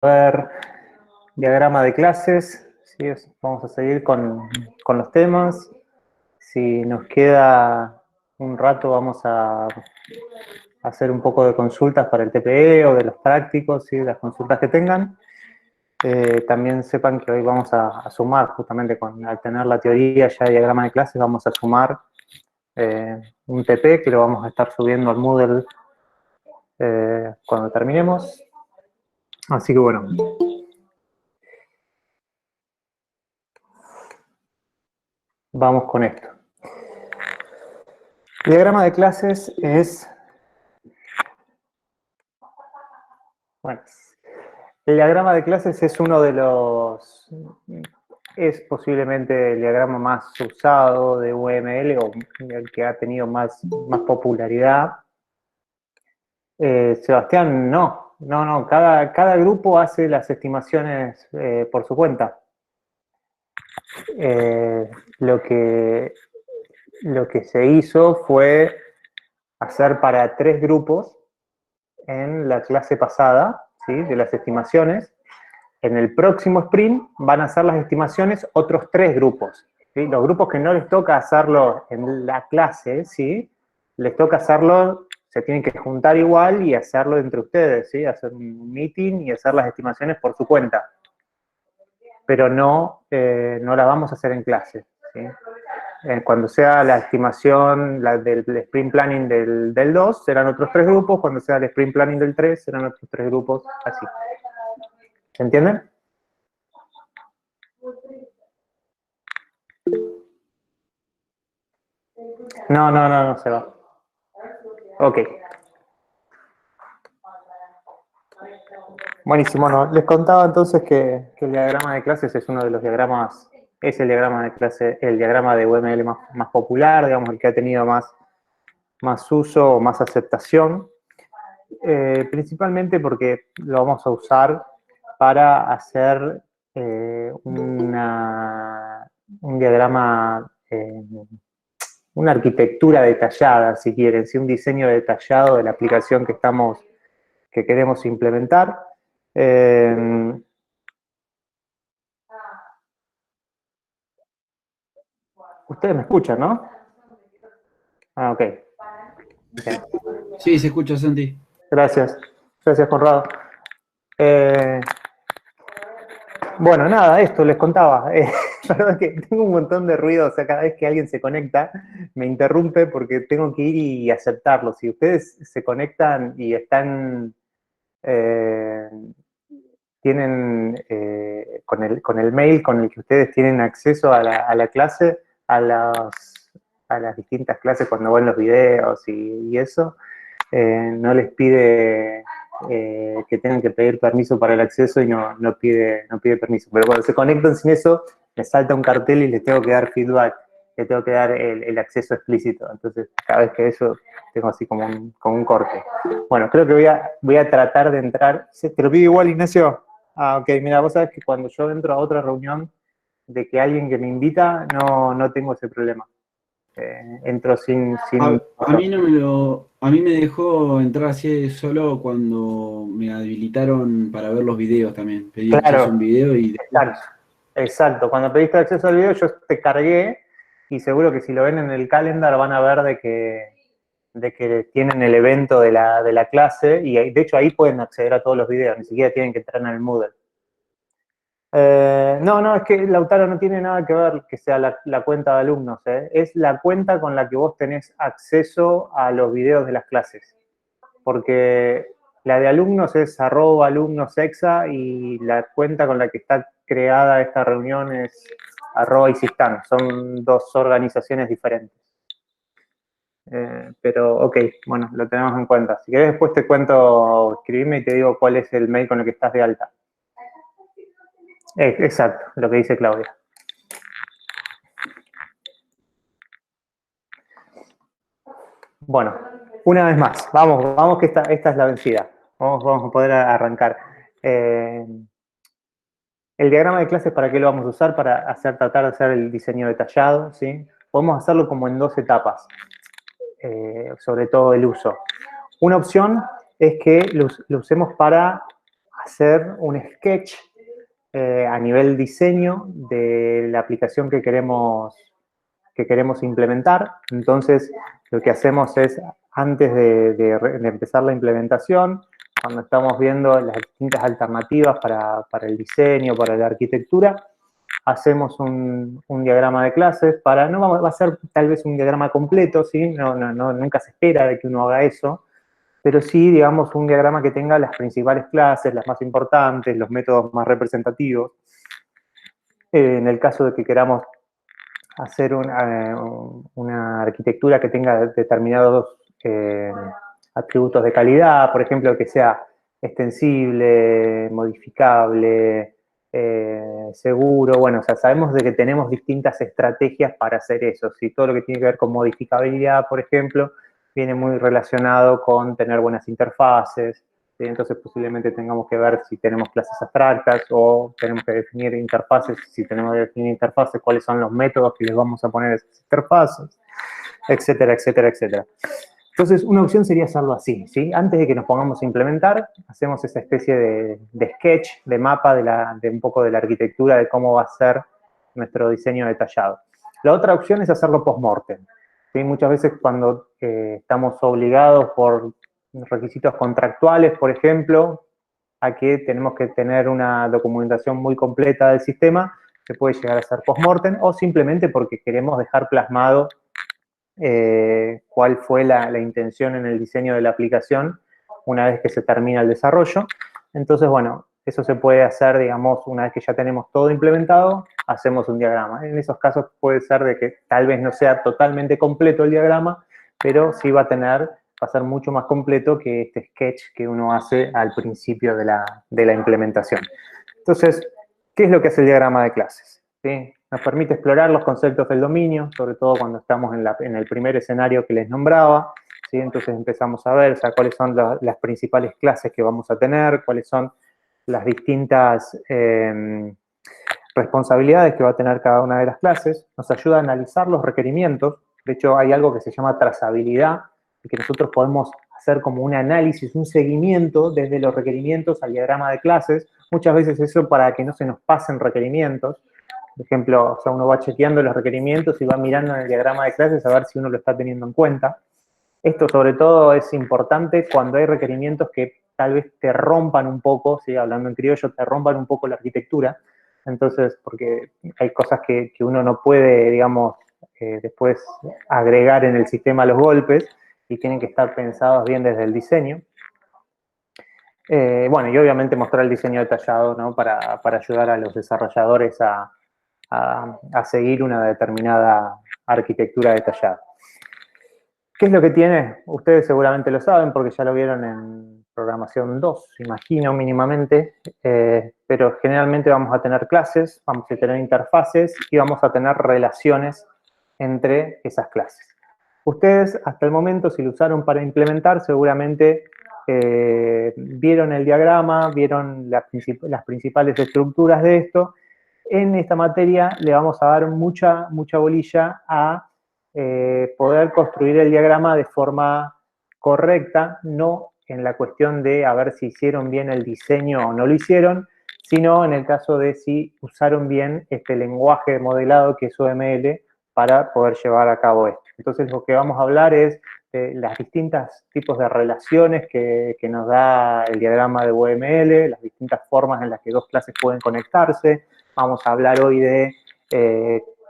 ver diagrama de clases, ¿sí? Vamos a seguir con los temas. Si nos queda un rato, vamos a hacer un poco de consultas para el TPE o de los prácticos, ¿sí? Las consultas que tengan. También sepan que hoy vamos a sumar, justamente al tener la teoría ya de diagrama de clases, vamos a sumar un TP que lo vamos a estar subiendo al Moodle cuando terminemos. Así que bueno. Vamos con esto. El diagrama de clases es... Bueno, el diagrama de clases es uno de los... Es posiblemente el diagrama más usado de UML o el que ha tenido más popularidad. Sebastián, no. Cada grupo hace las estimaciones por su cuenta. Lo que se hizo fue hacer para 3 grupos en la clase pasada, ¿sí? De las estimaciones. En el próximo sprint van a hacer las estimaciones otros 3 grupos. ¿Sí? Los grupos que no les toca hacerlo en la clase, ¿sí? Les toca hacerlo, se tienen que juntar igual y hacerlo entre ustedes, ¿sí? Hacer un meeting y hacer las estimaciones por su cuenta. Pero no la vamos a hacer en clase, ¿sí? Cuando sea la estimación del sprint planning del 2, serán otros 3 grupos. Cuando sea el sprint planning del 3, serán otros 3 grupos, así. ¿Se entienden? No se va. Ok. Buenísimo. Bueno, les contaba entonces que el diagrama de clases es uno de los diagramas, es el diagrama de clase, el diagrama de UML más popular, digamos, el que ha tenido más uso, más aceptación. Principalmente porque lo vamos a usar para hacer un diagrama, una arquitectura detallada, si quieren, ¿sí? Un diseño detallado de la aplicación que queremos implementar. Ustedes me escuchan, ¿no? Ah, ok. Bien. Sí, se escucha, Santi. Gracias. Gracias, Conrado. Bueno, nada, esto les contaba. La verdad es que tengo un montón de ruido, o sea, cada vez que alguien se conecta, me interrumpe porque tengo que ir y aceptarlo. Si ustedes se conectan y están, tienen con el mail con el que ustedes tienen acceso a la clase, a las distintas clases cuando ven los videos y eso, no les pide que tengan que pedir permiso para el acceso y no pide permiso. Pero cuando se conectan sin eso, me salta un cartel y les tengo que dar feedback, les tengo que dar el acceso explícito. Entonces, cada vez que eso, tengo así como un corte. Bueno, creo que voy a tratar de entrar. ¿Te lo pido igual, Ignacio? Ah, ok. Mira, vos sabés que cuando yo entro a otra reunión de que alguien que me invita, no tengo ese problema. Entro sin... A mí me dejó entrar así solo cuando me habilitaron para ver los videos también. Pedí acceso a Claro, un video y exacto. después. Exacto. Cuando pediste acceso al video, yo te cargué y seguro que si lo ven en el calendar van a ver de que tienen el evento de la clase y de hecho ahí pueden acceder a todos los videos, ni siquiera tienen que entrar en el Moodle. No, es que Lautaro no tiene nada que ver que sea la cuenta de alumnos, ¿eh? Es la cuenta con la que vos tenés acceso a los videos de las clases. Porque la de alumnos es @alumnosexa y la cuenta con la que está creada esta reunión es @isistan. Son 2 organizaciones diferentes. Pero, ok, bueno, lo tenemos en cuenta. Si querés después te cuento, escribime y te digo cuál es el mail con el que estás de alta. Exacto, lo que dice Claudia. Bueno, una vez más, vamos que esta es la vencida. Vamos a poder arrancar. El diagrama de clases, ¿para qué lo vamos a usar? Para tratar de hacer el diseño detallado, ¿sí? Podemos hacerlo como en 2 etapas, sobre todo el uso. Una opción es que lo usemos para hacer un sketch a nivel diseño de la aplicación que queremos implementar. Entonces, lo que hacemos es, antes de empezar la implementación, cuando estamos viendo las distintas alternativas para el diseño, para la arquitectura, hacemos un diagrama de clases no va a ser tal vez un diagrama completo, ¿sí? Nunca se espera de que uno haga eso, pero sí, digamos, un diagrama que tenga las principales clases, las más importantes, los métodos más representativos. En el caso de que queramos hacer una arquitectura que tenga determinados atributos de calidad, por ejemplo, que sea extensible, modificable, seguro. Bueno, o sea, sabemos de que tenemos distintas estrategias para hacer eso. ¿Sí? Todo lo que tiene que ver con modificabilidad, por ejemplo, viene muy relacionado con tener buenas interfaces. ¿Sí? Entonces, posiblemente tengamos que ver si tenemos clases abstractas o tenemos que definir interfaces. Si tenemos que definir interfaces, cuáles son los métodos que les vamos a poner a esas interfaces, etcétera, etcétera, etcétera. Entonces, una opción sería hacerlo así, ¿sí? Antes de que nos pongamos a implementar, hacemos esa especie de sketch, de mapa de un poco de la arquitectura, de cómo va a ser nuestro diseño detallado. La otra opción es hacerlo post-mortem. ¿Sí? Muchas veces cuando estamos obligados por requisitos contractuales, por ejemplo, a que tenemos que tener una documentación muy completa del sistema, se puede llegar a hacer post-mortem, o simplemente porque queremos dejar plasmado cuál fue la intención en el diseño de la aplicación una vez que se termina el desarrollo. Entonces, bueno, eso se puede hacer, digamos, una vez que ya tenemos todo implementado, hacemos un diagrama. En esos casos puede ser de que tal vez no sea totalmente completo el diagrama, pero sí va a ser mucho más completo que este sketch que uno hace al principio de la implementación. Entonces, ¿qué es lo que hace el diagrama de clases? ¿Sí? Nos permite explorar los conceptos del dominio, sobre todo cuando estamos en el primer escenario que les nombraba. ¿Sí? Entonces empezamos a ver, o sea, cuáles son las principales clases que vamos a tener, cuáles son las distintas responsabilidades que va a tener cada una de las clases. Nos ayuda a analizar los requerimientos. De hecho, hay algo que se llama trazabilidad, y que nosotros podemos hacer como un análisis, un seguimiento desde los requerimientos al diagrama de clases. Muchas veces eso para que no se nos pasen requerimientos. Por ejemplo, o sea, uno va chequeando los requerimientos y va mirando en el diagrama de clases a ver si uno lo está teniendo en cuenta. Esto sobre todo es importante cuando hay requerimientos que tal vez te rompan un poco, ¿sí? Hablando en criollo, te rompan un poco la arquitectura. Entonces, porque hay cosas que uno no puede, digamos, después agregar en el sistema a los golpes y tienen que estar pensados bien desde el diseño. Bueno, y obviamente mostrar el diseño detallado, ¿no? Para ayudar a los desarrolladores a seguir una determinada arquitectura detallada. ¿Qué es lo que tiene? Ustedes seguramente lo saben porque ya lo vieron en programación 2, imagino mínimamente, pero generalmente vamos a tener clases, vamos a tener interfaces y vamos a tener relaciones entre esas clases. Ustedes hasta el momento, si lo usaron para implementar, seguramente vieron el diagrama, vieron las principales estructuras de esto. En esta materia le vamos a dar mucha bolilla a poder construir el diagrama de forma correcta, no en la cuestión de a ver si hicieron bien el diseño o no lo hicieron, sino en el caso de si usaron bien este lenguaje de modelado que es UML para poder llevar a cabo esto. Entonces, lo que vamos a hablar es de las distintas tipos de relaciones que nos da el diagrama de UML, las distintas formas en las que dos clases pueden conectarse. Vamos a hablar hoy de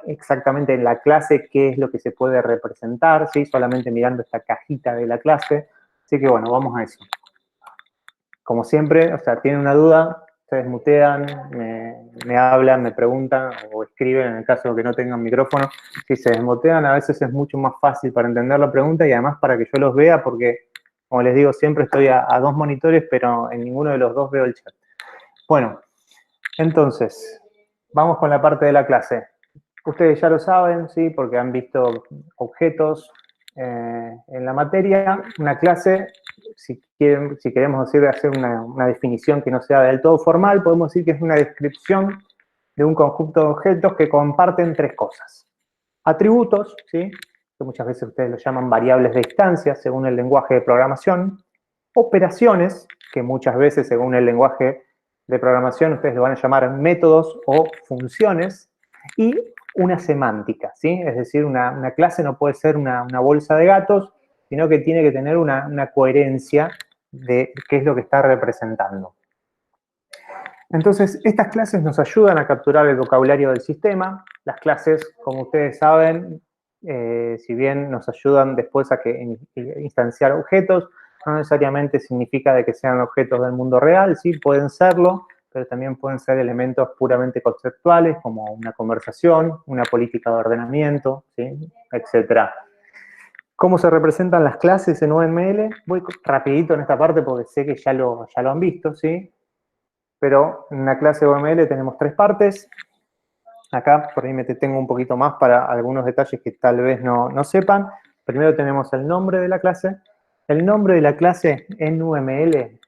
exactamente en la clase qué es lo que se puede representar, ¿sí? Solamente mirando esta cajita de la clase. Así que bueno, vamos a eso. Como siempre, o sea, tienen una duda, se desmutean, me hablan, me preguntan o escriben en el caso de que no tengan micrófono. Si se desmutean, a veces es mucho más fácil para entender la pregunta y además para que yo los vea porque, como les digo, siempre estoy a dos monitores, pero en ninguno de los dos veo el chat. Bueno, entonces, vamos con la parte de la clase. Ustedes ya lo saben, ¿sí? Porque han visto objetos en la materia. Una clase, si queremos hacer una definición que no sea del todo formal, podemos decir que es una descripción de un conjunto de objetos que comparten tres cosas. Atributos, ¿sí? Que muchas veces ustedes lo llaman variables de instancia, según el lenguaje de programación. operaciones, que muchas veces, según el lenguaje de programación, ustedes lo van a llamar métodos o funciones, y una semántica, ¿sí? Es decir, una clase no puede ser una bolsa de gatos, sino que tiene que tener una coherencia de qué es lo que está representando. Entonces, estas clases nos ayudan a capturar el vocabulario del sistema. Las clases, como ustedes saben, si bien nos ayudan después a instanciar objetos, no necesariamente significa de que sean objetos del mundo real, sí, pueden serlo, pero también pueden ser elementos puramente conceptuales, como una conversación, una política de ordenamiento, ¿sí? Etcétera. ¿Cómo se representan las clases en UML? Voy rapidito en esta parte porque sé que ya lo han visto, ¿sí? Pero en una clase UML tenemos 3 partes. Acá por ahí me detengo un poquito más para algunos detalles que tal vez no sepan. Primero tenemos el nombre de la clase. El nombre de la clase en UML,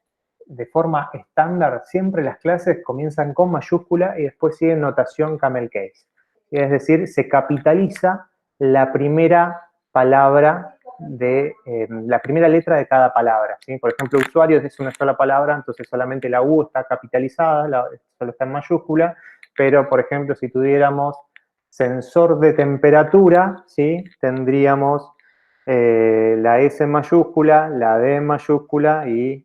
de forma estándar, siempre las clases comienzan con mayúscula y después siguen notación camel case. Es decir, se capitaliza la primera palabra la primera letra de cada palabra, ¿sí? Por ejemplo, usuario es una sola palabra, entonces solamente la U está capitalizada, solo está en mayúscula, pero, por ejemplo, si tuviéramos sensor de temperatura, ¿sí? Tendríamos la S en mayúscula, la D en mayúscula y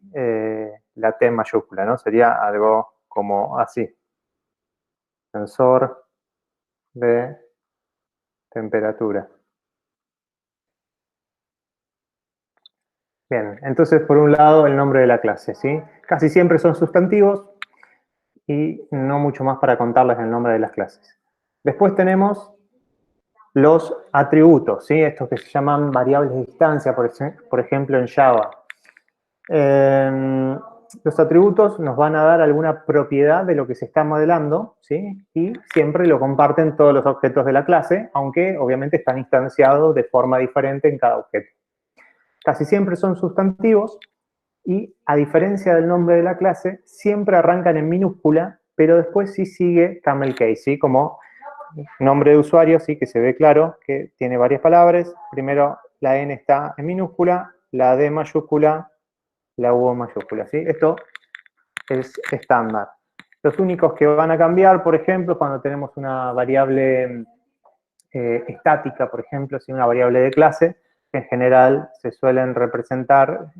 la T en mayúscula, ¿no? Sería algo como así. Sensor de temperatura. Bien, entonces por un lado el nombre de la clase, ¿sí? Casi siempre son sustantivos y no mucho más para contarles el nombre de las clases. Después tenemos los atributos, ¿sí? Estos que se llaman variables de instancia, por ejemplo en Java. Los atributos nos van a dar alguna propiedad de lo que se está modelando, ¿sí? Y siempre lo comparten todos los objetos de la clase, aunque obviamente están instanciados de forma diferente en cada objeto. Casi siempre son sustantivos y, a diferencia del nombre de la clase, siempre arrancan en minúscula, pero después sí sigue camel case, ¿sí? Como nombre de usuario, sí, que se ve claro que tiene varias palabras. Primero la N está en minúscula, la D mayúscula, la U mayúscula, ¿sí? Esto es estándar. Los únicos que van a cambiar, por ejemplo, cuando tenemos una variable estática, por ejemplo, si una variable de clase, en general se suelen representar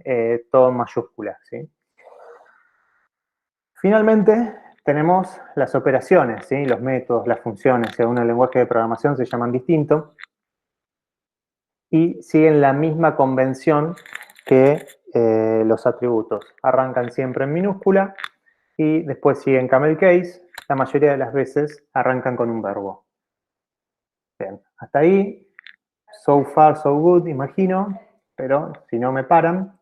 todo en mayúsculas, ¿sí? Finalmente, tenemos las operaciones, ¿sí? Los métodos, las funciones, según el lenguaje de programación se llaman distinto y siguen la misma convención que los atributos. Arrancan siempre en minúscula y después siguen camel case. La mayoría de las veces arrancan con un verbo. Bien, hasta ahí, so far, so good, imagino, pero si no me paran,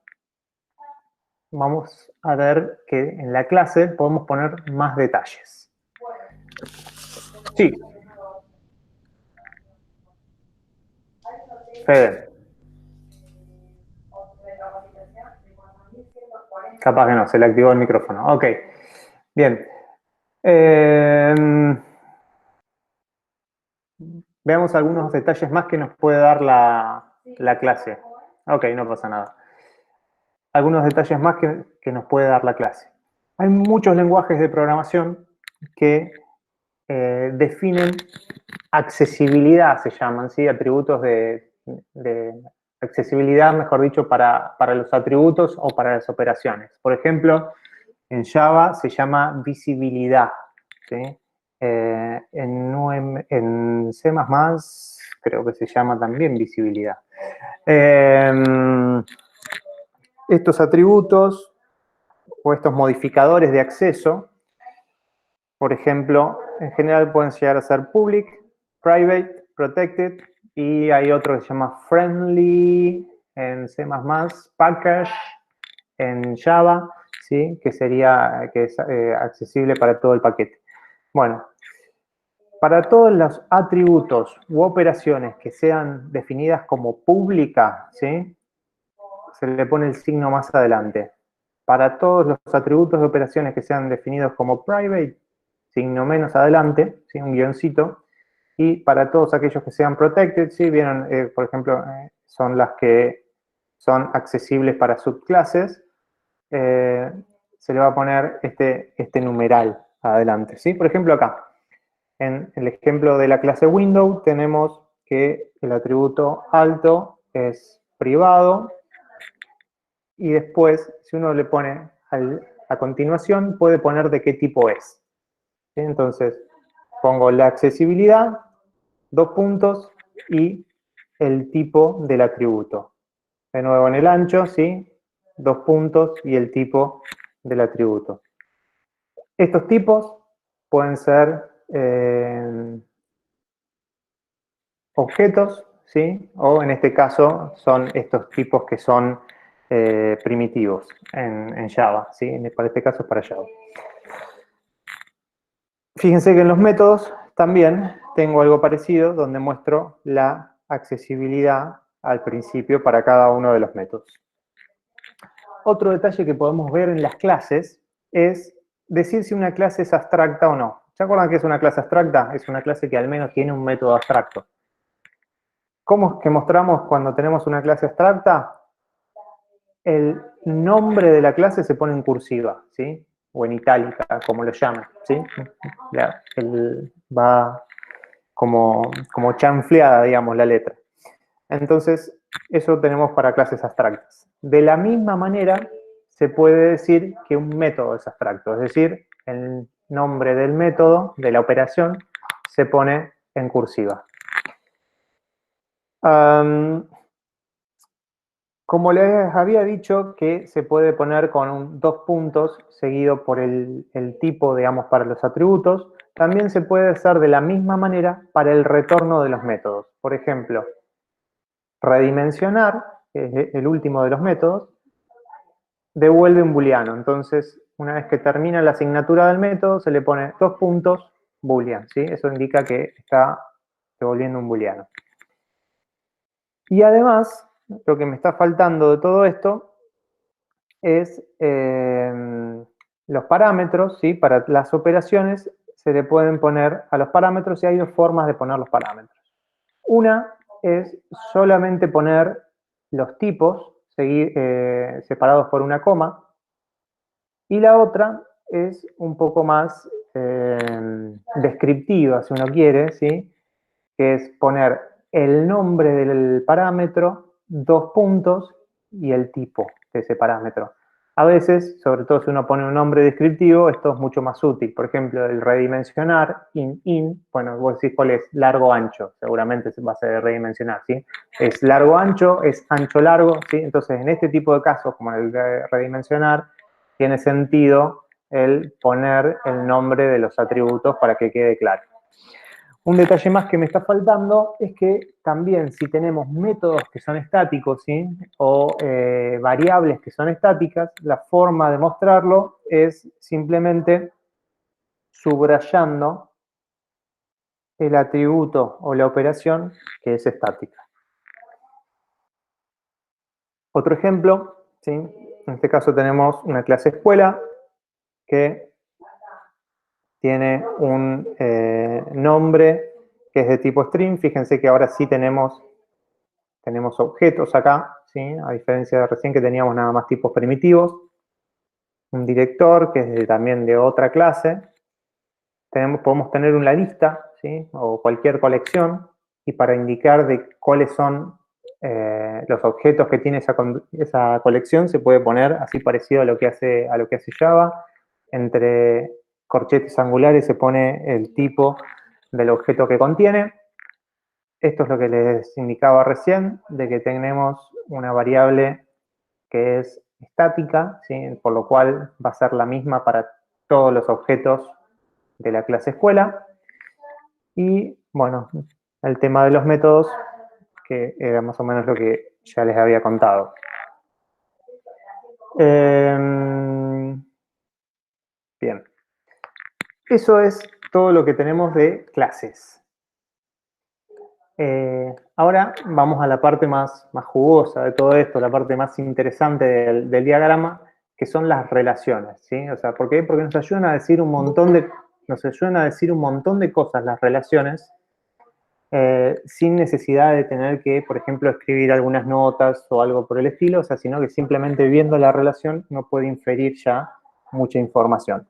vamos a ver que en la clase podemos poner más detalles. Sí. Fede. Capaz que no, se le activó el micrófono. Ok, bien. Veamos algunos detalles más que nos puede dar la clase. Ok, no pasa nada. Algunos detalles más que nos puede dar la clase. Hay muchos lenguajes de programación que definen accesibilidad, se llaman, ¿sí? Atributos de accesibilidad, mejor dicho, para los atributos o para las operaciones. Por ejemplo, en Java se llama visibilidad, ¿sí? En C++ creo que se llama también visibilidad. Estos atributos o estos modificadores de acceso, por ejemplo, en general pueden llegar a ser public, private, protected, y hay otro que se llama friendly en C++, package en Java, ¿sí? Que es accesible para todo el paquete. Bueno, para todos los atributos u operaciones que sean definidas como pública, ¿sí? Se le pone el signo más adelante. Para todos los atributos de operaciones que sean definidos como private, signo menos adelante, ¿sí? Un guioncito. Y para todos aquellos que sean protected, ¿sí? Vieron, por ejemplo, son las que son accesibles para subclases. se le va a poner este numeral adelante, ¿sí? Por ejemplo, acá, en el ejemplo de la clase window, tenemos que el atributo alto es privado, y después, si uno le pone a continuación, puede poner de qué tipo es. ¿Sí? Entonces, pongo la accesibilidad, 2 puntos, y el tipo del atributo. De nuevo en el ancho, ¿sí? 2 puntos y el tipo del atributo. Estos tipos pueden ser objetos, ¿sí? O en este caso son estos tipos que son primitivos en Java, ¿sí? Para este caso es para Java. Fíjense que en los métodos también tengo algo parecido donde muestro la accesibilidad al principio para cada uno de los métodos. Otro detalle que podemos ver en las clases es decir si una clase es abstracta o no. ¿Se acuerdan que es una clase abstracta? Es una clase que al menos tiene un método abstracto. ¿Cómo es que mostramos cuando tenemos una clase abstracta? El nombre de la clase se pone en cursiva, ¿sí? O en itálica, como lo llamen, ¿sí? Va como chanfleada, digamos, la letra. Entonces, eso tenemos para clases abstractas. De la misma manera, se puede decir que un método es abstracto, es decir, el nombre del método, de la operación, se pone en cursiva. Como les había dicho que se puede poner con 2 puntos seguido por el tipo, digamos, para los atributos, también se puede hacer de la misma manera para el retorno de los métodos. Por ejemplo, redimensionar, que es el último de los métodos, devuelve un booleano. Entonces, una vez que termina la asignatura del método, se le pone 2 puntos boolean, ¿sí? Eso indica que está devolviendo un booleano. Y además, lo que me está faltando de todo esto es los parámetros, ¿sí? Para las operaciones se le pueden poner a los parámetros y hay 2 formas de poner los parámetros. Una es solamente poner los tipos separados por una coma, y la otra es un poco más descriptiva, si uno quiere, ¿sí? Que es poner el nombre del parámetro, 2 puntos y el tipo de ese parámetro. A veces, sobre todo si uno pone un nombre descriptivo, esto es mucho más útil. Por ejemplo, el redimensionar, bueno, vos decís cuál es, largo, ancho, seguramente va a ser redimensionar, ¿sí? Es largo, ancho, es ancho, largo, ¿sí? Entonces, en este tipo de casos, como el de redimensionar, tiene sentido el poner el nombre de los atributos para que quede claro. Un detalle más que me está faltando es que también si tenemos métodos que son estáticos, ¿sí? O variables que son estáticas, la forma de mostrarlo es simplemente subrayando el atributo o la operación que es estática. Otro ejemplo, ¿sí? En este caso tenemos una clase escuela que tiene un nombre que es de tipo string. Fíjense que ahora sí tenemos objetos acá, ¿sí? A diferencia de recién que teníamos nada más tipos primitivos. Un director que es también de otra clase. Podemos tener una lista, ¿sí? O cualquier colección, y para indicar de cuáles son los objetos que tiene esa colección se puede poner así parecido a lo que hace Java. Entre corchetes angulares se pone el tipo del objeto que contiene. Esto es lo que les indicaba recién, de que tenemos una variable que es estática, ¿sí? Por lo cual va a ser la misma para todos los objetos de la clase escuela. Y bueno, el tema de los métodos, que era más o menos lo que ya les había contado. Bien. Eso es todo lo que tenemos de clases. Ahora vamos a la parte más jugosa de todo esto, la parte más interesante del diagrama, que son las relaciones, ¿sí? O sea, ¿por qué? Porque nos ayudan a decir un montón de cosas las relaciones, sin necesidad de tener que, por ejemplo, escribir algunas notas o algo por el estilo, o sea, sino que simplemente viendo la relación uno puede inferir ya mucha información.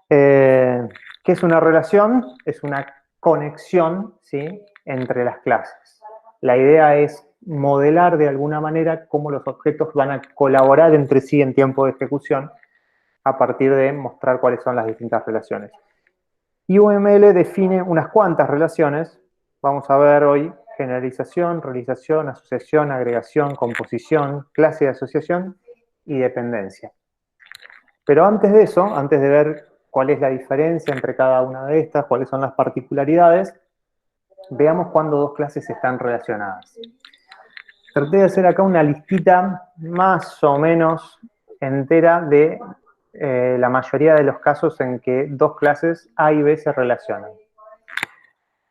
¿Qué es una relación? Es una conexión, ¿sí?, entre las clases. La idea es modelar de alguna manera cómo los objetos van a colaborar entre sí en tiempo de ejecución a partir de mostrar cuáles son las distintas relaciones. Y UML define unas cuantas relaciones. Vamos a ver hoy generalización, realización, asociación, agregación, composición, clase de asociación y dependencia. Pero antes de eso, antes de ver cuál es la diferencia entre cada una de estas, cuáles son las particularidades, veamos cuándo dos clases están relacionadas. Traté de hacer acá una listita más o menos entera de la mayoría de los casos en que dos clases A y B se relacionan.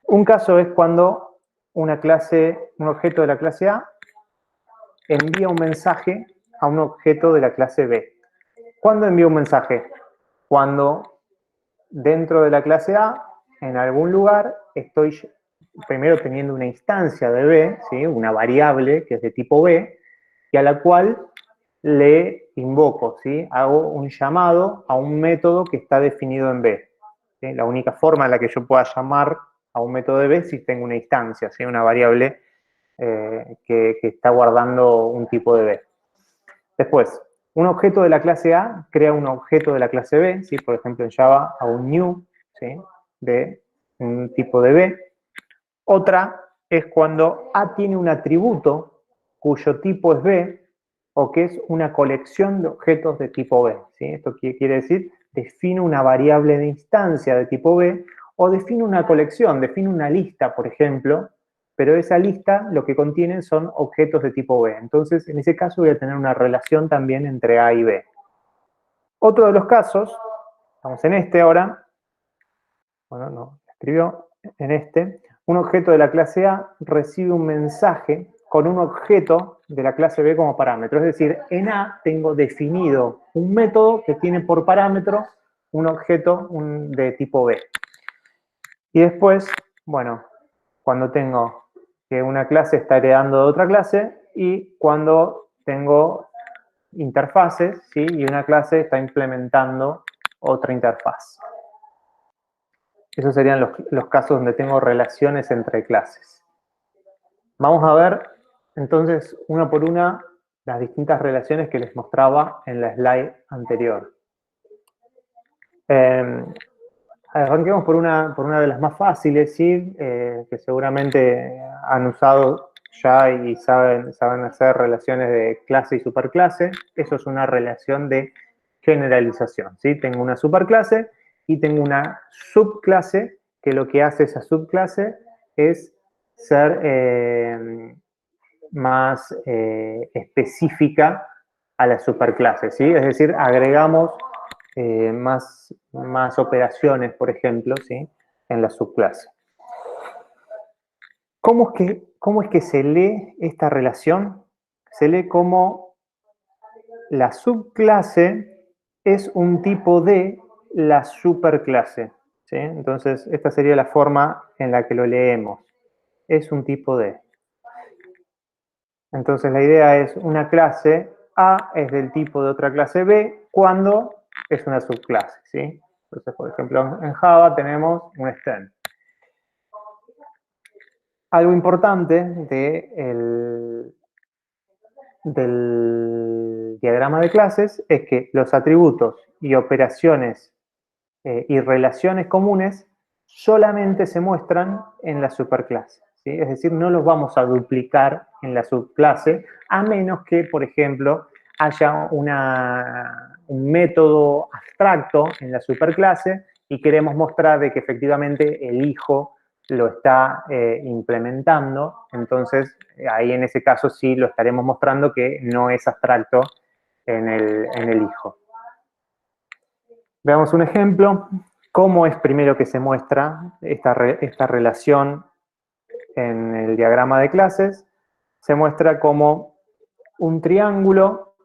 Un caso es cuando un objeto de la clase A envía un mensaje a un objeto de la clase B. ¿Cuándo envía un mensaje? Cuando dentro de la clase A, en algún lugar, estoy primero teniendo una instancia de B, ¿sí?, una variable que es de tipo B, y a la cual le invoco, ¿sí?, hago un llamado a un método que está definido en B. ¿Sí? La única forma en la que yo pueda llamar a un método de B es si tengo una instancia, ¿sí?, una variable que está guardando un tipo de B. Después, un objeto de la clase A crea un objeto de la clase B, ¿sí? Por ejemplo, en Java a un new, ¿sí?, de un tipo de B. Otra es cuando A tiene un atributo cuyo tipo es B o que es una colección de objetos de tipo B. ¿Sí? Esto quiere decir, define una variable de instancia de tipo B o define una colección, define una lista, por ejemplo, pero esa lista lo que contiene son objetos de tipo B. Entonces, en ese caso voy a tener una relación también entre A y B. Otro de los casos, estamos en este ahora, bueno, no, escribió en este, un objeto de la clase A recibe un mensaje con un objeto de la clase B como parámetro. Es decir, en A tengo definido un método que tiene por parámetro un objeto de tipo B. Y después, bueno, cuando tengo que una clase está heredando de otra clase y cuando tengo interfaces, ¿sí?, y una clase está implementando otra interfaz. Esos serían los casos donde tengo relaciones entre clases. Vamos a ver entonces una por una las distintas relaciones que les mostraba en la slide anterior. Arranquemos por una de las más fáciles, ¿sí?, que seguramente han usado ya y saben hacer relaciones de clase y superclase. Eso es una relación de generalización, ¿sí? Tengo una superclase y tengo una subclase que lo que hace esa subclase es ser más específica a la superclase, ¿sí? Es decir, agregamos más operaciones, por ejemplo, ¿sí?, en la subclase. ¿Cómo es que se lee esta relación? Se lee como la subclase es un tipo de la superclase, ¿sí? Entonces, esta sería la forma en la que lo leemos. Es un tipo de. Entonces, la idea es una clase A es del tipo de otra clase B cuando es una subclase, ¿sí? Entonces, por ejemplo, en Java tenemos un extend. Algo importante del diagrama de clases es que los atributos y operaciones y relaciones comunes solamente se muestran en la superclase, ¿sí? Es decir, no los vamos a duplicar en la subclase, a menos que, por ejemplo, haya un método abstracto en la superclase y queremos mostrar de que efectivamente el hijo lo está implementando. Entonces, ahí en ese caso sí lo estaremos mostrando que no es abstracto en el hijo. Veamos un ejemplo. ¿Cómo es primero que se muestra esta relación en el diagrama de clases? Se muestra como un triángulo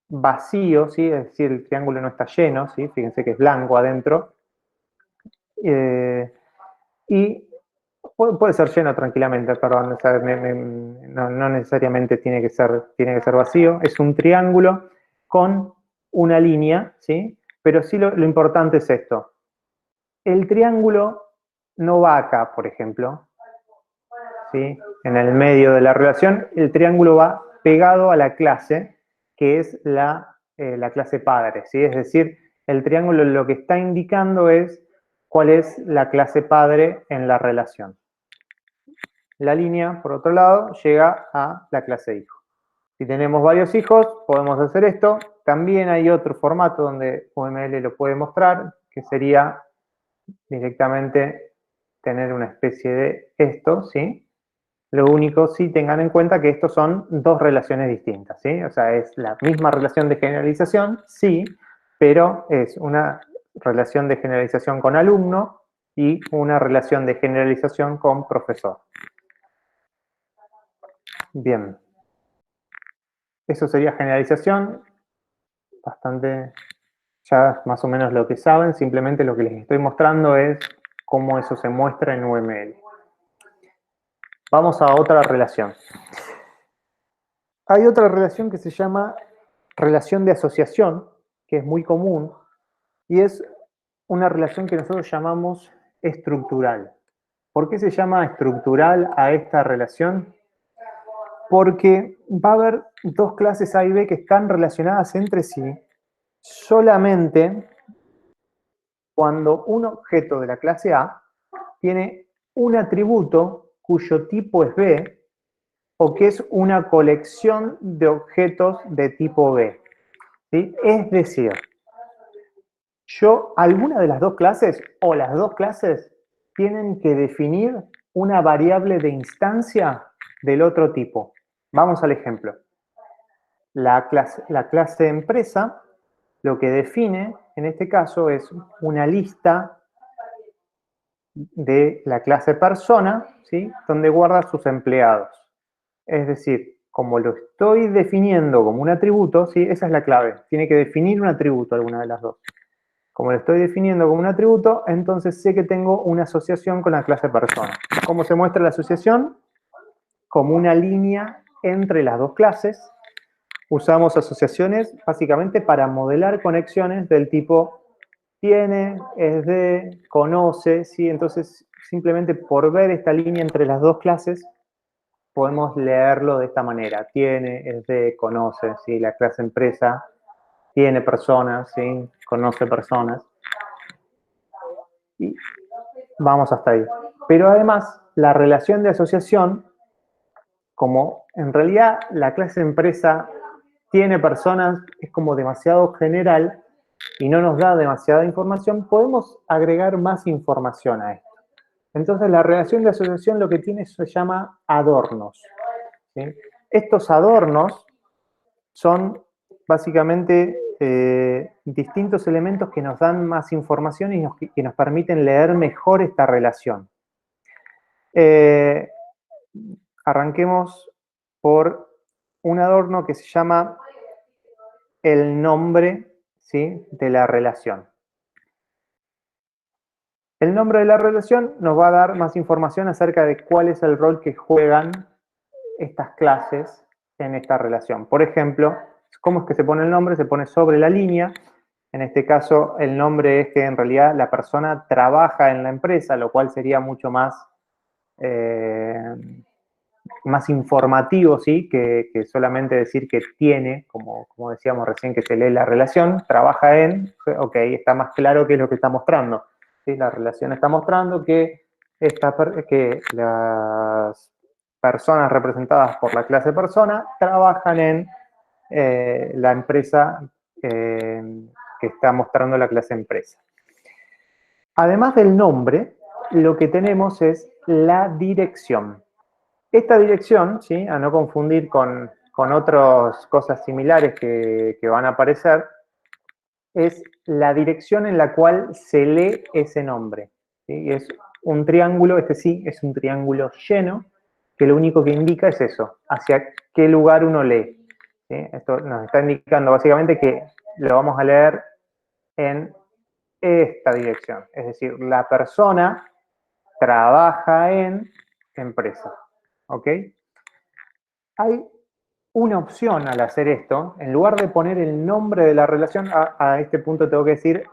vacío, ¿sí? Es decir, el triángulo no está lleno, ¿sí? Fíjense que es blanco adentro. Y Puede ser lleno tranquilamente, perdón. O sea, no necesariamente tiene que ser vacío. Es un triángulo con una línea, ¿sí? Pero sí lo importante es esto. El triángulo no va acá, por ejemplo, ¿sí? En el medio de la relación, el triángulo va pegado a la clase, que es la clase padre, ¿sí? Es decir, el triángulo lo que está indicando es cuál es la clase padre en la relación. La línea, por otro lado, llega a la clase hijo. Si tenemos varios hijos, podemos hacer esto. También hay otro formato donde UML lo puede mostrar, que sería directamente tener una especie de esto, ¿sí? Lo único, sí, tengan en cuenta que estos son dos relaciones distintas, ¿sí? O sea, es la misma relación de generalización, sí, pero es una relación de generalización con alumno y una relación de generalización con profesor. Bien. Eso sería generalización, bastante, ya más o menos lo que saben, simplemente lo que les estoy mostrando es cómo eso se muestra en UML. Vamos a otra relación. Hay otra relación que se llama relación de asociación, que es muy común, y es una relación que nosotros llamamos estructural. ¿Por qué se llama estructural a esta relación? Porque va a haber dos clases A y B que están relacionadas entre sí solamente cuando un objeto de la clase A tiene un atributo cuyo tipo es B o que es una colección de objetos de tipo B. ¿Sí? Es decir, alguna de las dos clases o las dos clases tienen que definir una variable de instancia del otro tipo. Vamos al ejemplo. La clase empresa lo que define en este caso es una lista de la clase persona, ¿sí? Donde guarda sus empleados. Es decir, como lo estoy definiendo como un atributo, ¿sí? Esa es la clave. Tiene que definir un atributo alguna de las dos. Como lo estoy definiendo como un atributo, entonces sé que tengo una asociación con la clase persona. ¿Cómo se muestra la asociación? Como una línea entre las dos clases. Usamos asociaciones básicamente para modelar conexiones del tipo tiene, es de, conoce, ¿sí? Entonces, simplemente por ver esta línea entre las dos clases, podemos leerlo de esta manera. Tiene, es de, conoce, ¿sí? La clase empresa tiene personas, ¿sí? Conoce personas. Y vamos hasta ahí. Pero además, la relación de asociación, como en realidad la clase empresa tiene personas, es como demasiado general y no nos da demasiada información, podemos agregar más información a esto. Entonces, la relación de asociación lo que tiene se llama adornos, ¿sí? Estos adornos son básicamente distintos elementos que nos dan más información y que nos permiten leer mejor esta relación. Arranquemos por un adorno que se llama el nombre, ¿sí? De la relación. El nombre de la relación nos va a dar más información acerca de cuál es el rol que juegan estas clases en esta relación. Por ejemplo, ¿cómo es que se pone el nombre? Se pone sobre la línea. En este caso, el nombre es que en realidad la persona trabaja en la empresa, lo cual sería mucho más, más informativo, ¿sí? Que solamente decir que tiene, como decíamos recién, que se lee la relación, trabaja en, ok, está más claro qué es lo que está mostrando. ¿Sí? La relación está mostrando que las personas representadas por la clase persona trabajan en la empresa que está mostrando la clase empresa. Además del nombre, lo que tenemos es la dirección. Esta dirección, ¿sí? A no confundir con otras cosas similares que van a aparecer, es la dirección en la cual se lee ese nombre, ¿sí? Es un triángulo, este sí, es un triángulo lleno, que lo único que indica es eso, hacia qué lugar uno lee, ¿sí? Esto nos está indicando básicamente que lo vamos a leer en esta dirección, es decir, la persona trabaja en empresa. ¿Ok? Hay una opción al hacer esto. En lugar de poner el nombre de la relación, a este punto tengo que decir,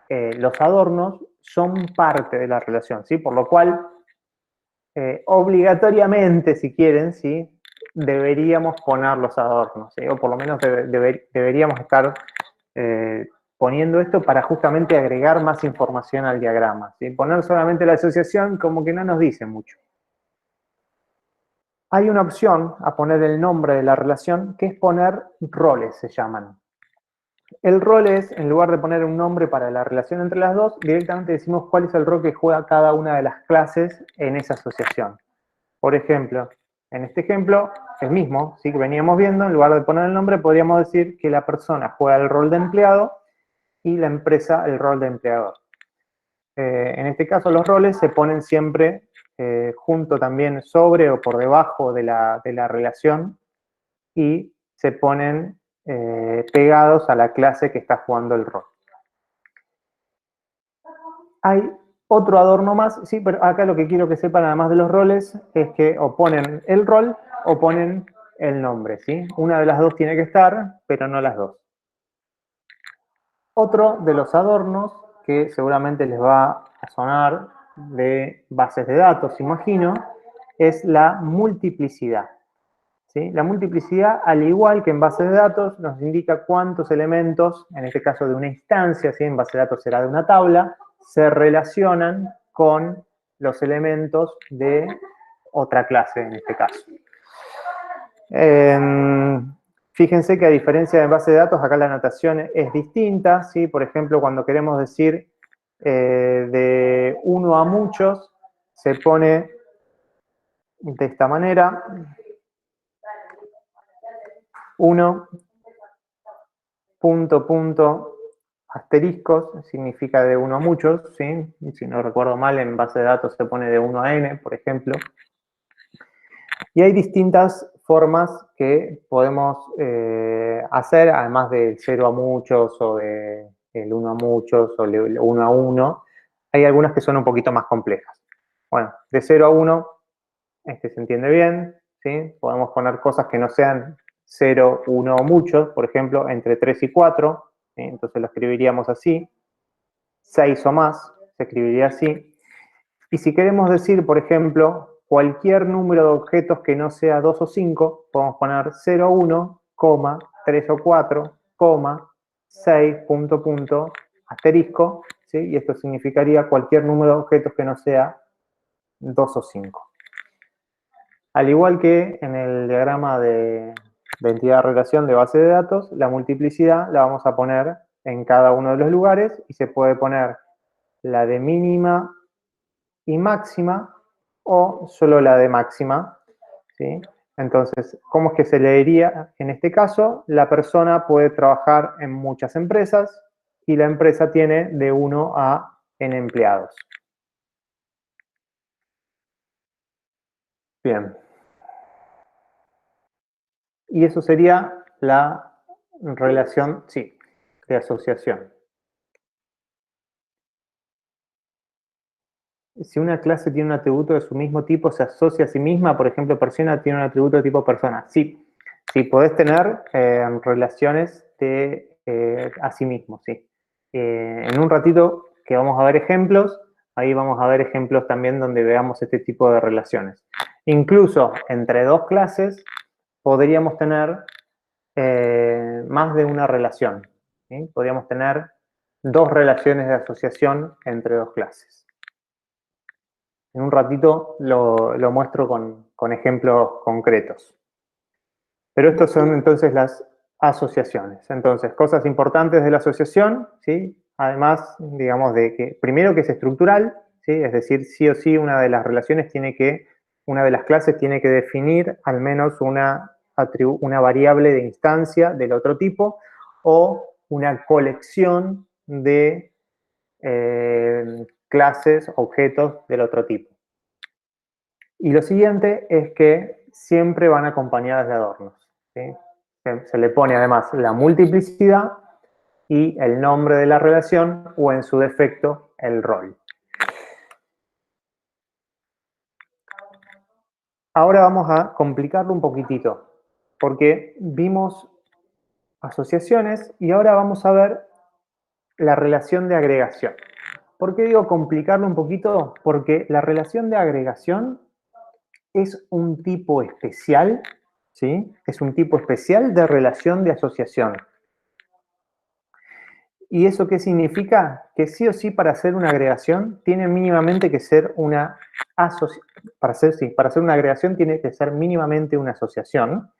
los adornos son parte de la relación, ¿sí? Por lo cual, obligatoriamente, si quieren, ¿sí? Deberíamos poner los adornos, ¿sí? O por lo menos deberíamos estar poniendo esto para justamente agregar más información al diagrama, ¿sí? Poner solamente la asociación como que no nos dice mucho. Hay una opción a poner el nombre de la relación, que es poner roles, se llaman. El rol es, en lugar de poner un nombre para la relación entre las dos, directamente decimos cuál es el rol que juega cada una de las clases en esa asociación. Por ejemplo, en este ejemplo, el mismo, ¿sí? Que veníamos viendo, en lugar de poner el nombre, podríamos decir que la persona juega el rol de empleado y la empresa el rol de empleador. En este caso, los roles se ponen siempre junto también sobre o por debajo de la relación y se ponen pegados a la clase que está jugando el rol. Hay otro adorno más, sí, pero acá lo que quiero que sepan además de los roles es que o ponen el rol o ponen el nombre, ¿sí? Una de las dos tiene que estar, pero no las dos. Otro de los adornos que seguramente les va a sonar de bases de datos, imagino, es la multiplicidad. ¿Sí? La multiplicidad, al igual que en base de datos, nos indica cuántos elementos, en este caso de una instancia, ¿sí? En base de datos será de una tabla, se relacionan con los elementos de otra clase, en este caso. Fíjense que a diferencia de base de datos, acá la notación es distinta, ¿sí? Por ejemplo, cuando queremos decir de uno a muchos, se pone de esta manera. 1, punto, asteriscos, significa de 1 a muchos, ¿sí? Si no recuerdo mal, en base de datos se pone de 1 a n, por ejemplo. Y hay distintas formas que podemos hacer, además del 0 a muchos, o del 1 a muchos, o del 1 a 1. Hay algunas que son un poquito más complejas. Bueno, de 0 a 1, se entiende bien, ¿sí? Podemos poner cosas que no sean 0, 1 o muchos, por ejemplo, entre 3 y 4, ¿sí? Entonces lo escribiríamos así. 6 o más, se escribiría así. Y si queremos decir, por ejemplo, cualquier número de objetos que no sea 2 o 5, podemos poner 0, 1, 3 o 4, 6, punto, asterisco, ¿sí? Y esto significaría cualquier número de objetos que no sea 2 o 5. Al igual que en el diagrama de entidad-relación de base de datos, la multiplicidad la vamos a poner en cada uno de los lugares y se puede poner la de mínima y máxima o solo la de máxima, ¿sí? Entonces, ¿cómo es que se leería en este caso? La persona puede trabajar en muchas empresas y la empresa tiene de 1 a n empleados. Bien. Y eso sería la relación, sí, de asociación. Si una clase tiene un atributo de su mismo tipo, se asocia a sí misma, por ejemplo, persona tiene un atributo de tipo persona. Sí, sí podés tener relaciones de a sí mismo, sí. En un ratito que vamos a ver ejemplos, ahí vamos a ver ejemplos también donde veamos este tipo de relaciones. Incluso entre dos clases podríamos tener más de una relación, ¿sí? Podríamos tener dos relaciones de asociación entre dos clases. En un ratito lo muestro con ejemplos concretos. Pero estos son entonces las asociaciones. Entonces, cosas importantes de la asociación, ¿sí? Además, digamos, de que primero que es estructural, ¿sí? Es decir, sí o sí una de las relaciones una de las clases tiene que definir al menos una variable de instancia del otro tipo o una colección de clases, objetos del otro tipo. Y lo siguiente es que siempre van acompañadas de adornos, ¿sí? Se le pone además la multiplicidad y el nombre de la relación o en su defecto el rol. ahora vamos a complicarlo un poquitito, porque vimos asociaciones y ahora vamos a ver la relación de agregación. ¿Por qué digo complicarlo un poquito? Porque la relación de agregación es un tipo especial, ¿sí? Es un tipo especial de relación de asociación. ¿Y eso qué significa? Que sí o sí para hacer una agregación tiene mínimamente que ser una asociación. Para hacer una agregación tiene que ser mínimamente una asociación,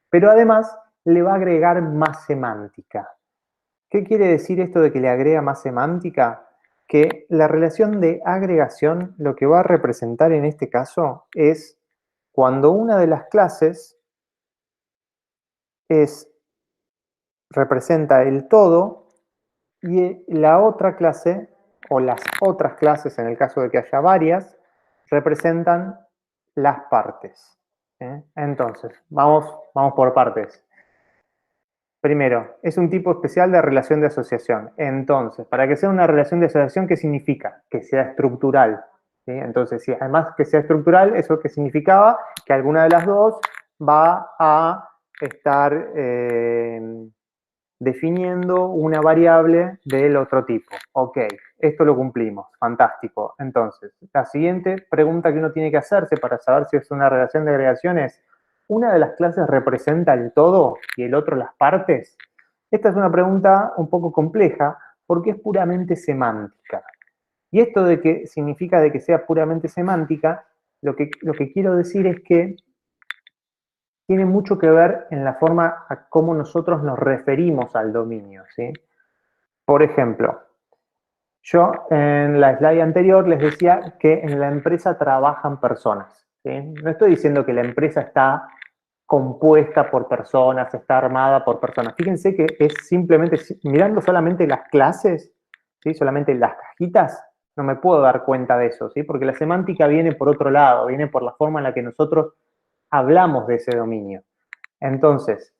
pero además le va a agregar más semántica. ¿Qué quiere decir esto de que le agrega más semántica? Que la relación de agregación lo que va a representar en este caso es cuando una de las clases representa el todo y la otra clase, o las otras clases, en el caso de que haya varias, representan las partes. Entonces, vamos por partes. Primero, es un tipo especial de relación de asociación. Entonces, para que sea una relación de asociación, ¿qué significa? Que sea estructural. ¿Sí? Entonces, si además que sea estructural, ¿eso qué significaba? Que alguna de las dos va a estar definiendo una variable del otro tipo. Ok, esto lo cumplimos, fantástico. Entonces, la siguiente pregunta que uno tiene que hacerse para saber si es una relación de agregación es, ¿una de las clases representa el todo y el otro las partes? Esta es una pregunta un poco compleja porque es puramente semántica. Y esto de que significa de que sea puramente semántica, lo que quiero decir es que tiene mucho que ver en la forma a cómo nosotros nos referimos al dominio, ¿sí? Por ejemplo, yo en la slide anterior les decía que en la empresa trabajan personas, ¿sí? No estoy diciendo que la empresa está compuesta por personas, está armada por personas. Fíjense que es simplemente, mirando solamente las clases, ¿sí? Solamente las cajitas, no me puedo dar cuenta de eso, ¿sí? Porque la semántica viene por otro lado, viene por la forma en la que nosotros hablamos de ese dominio. Entonces,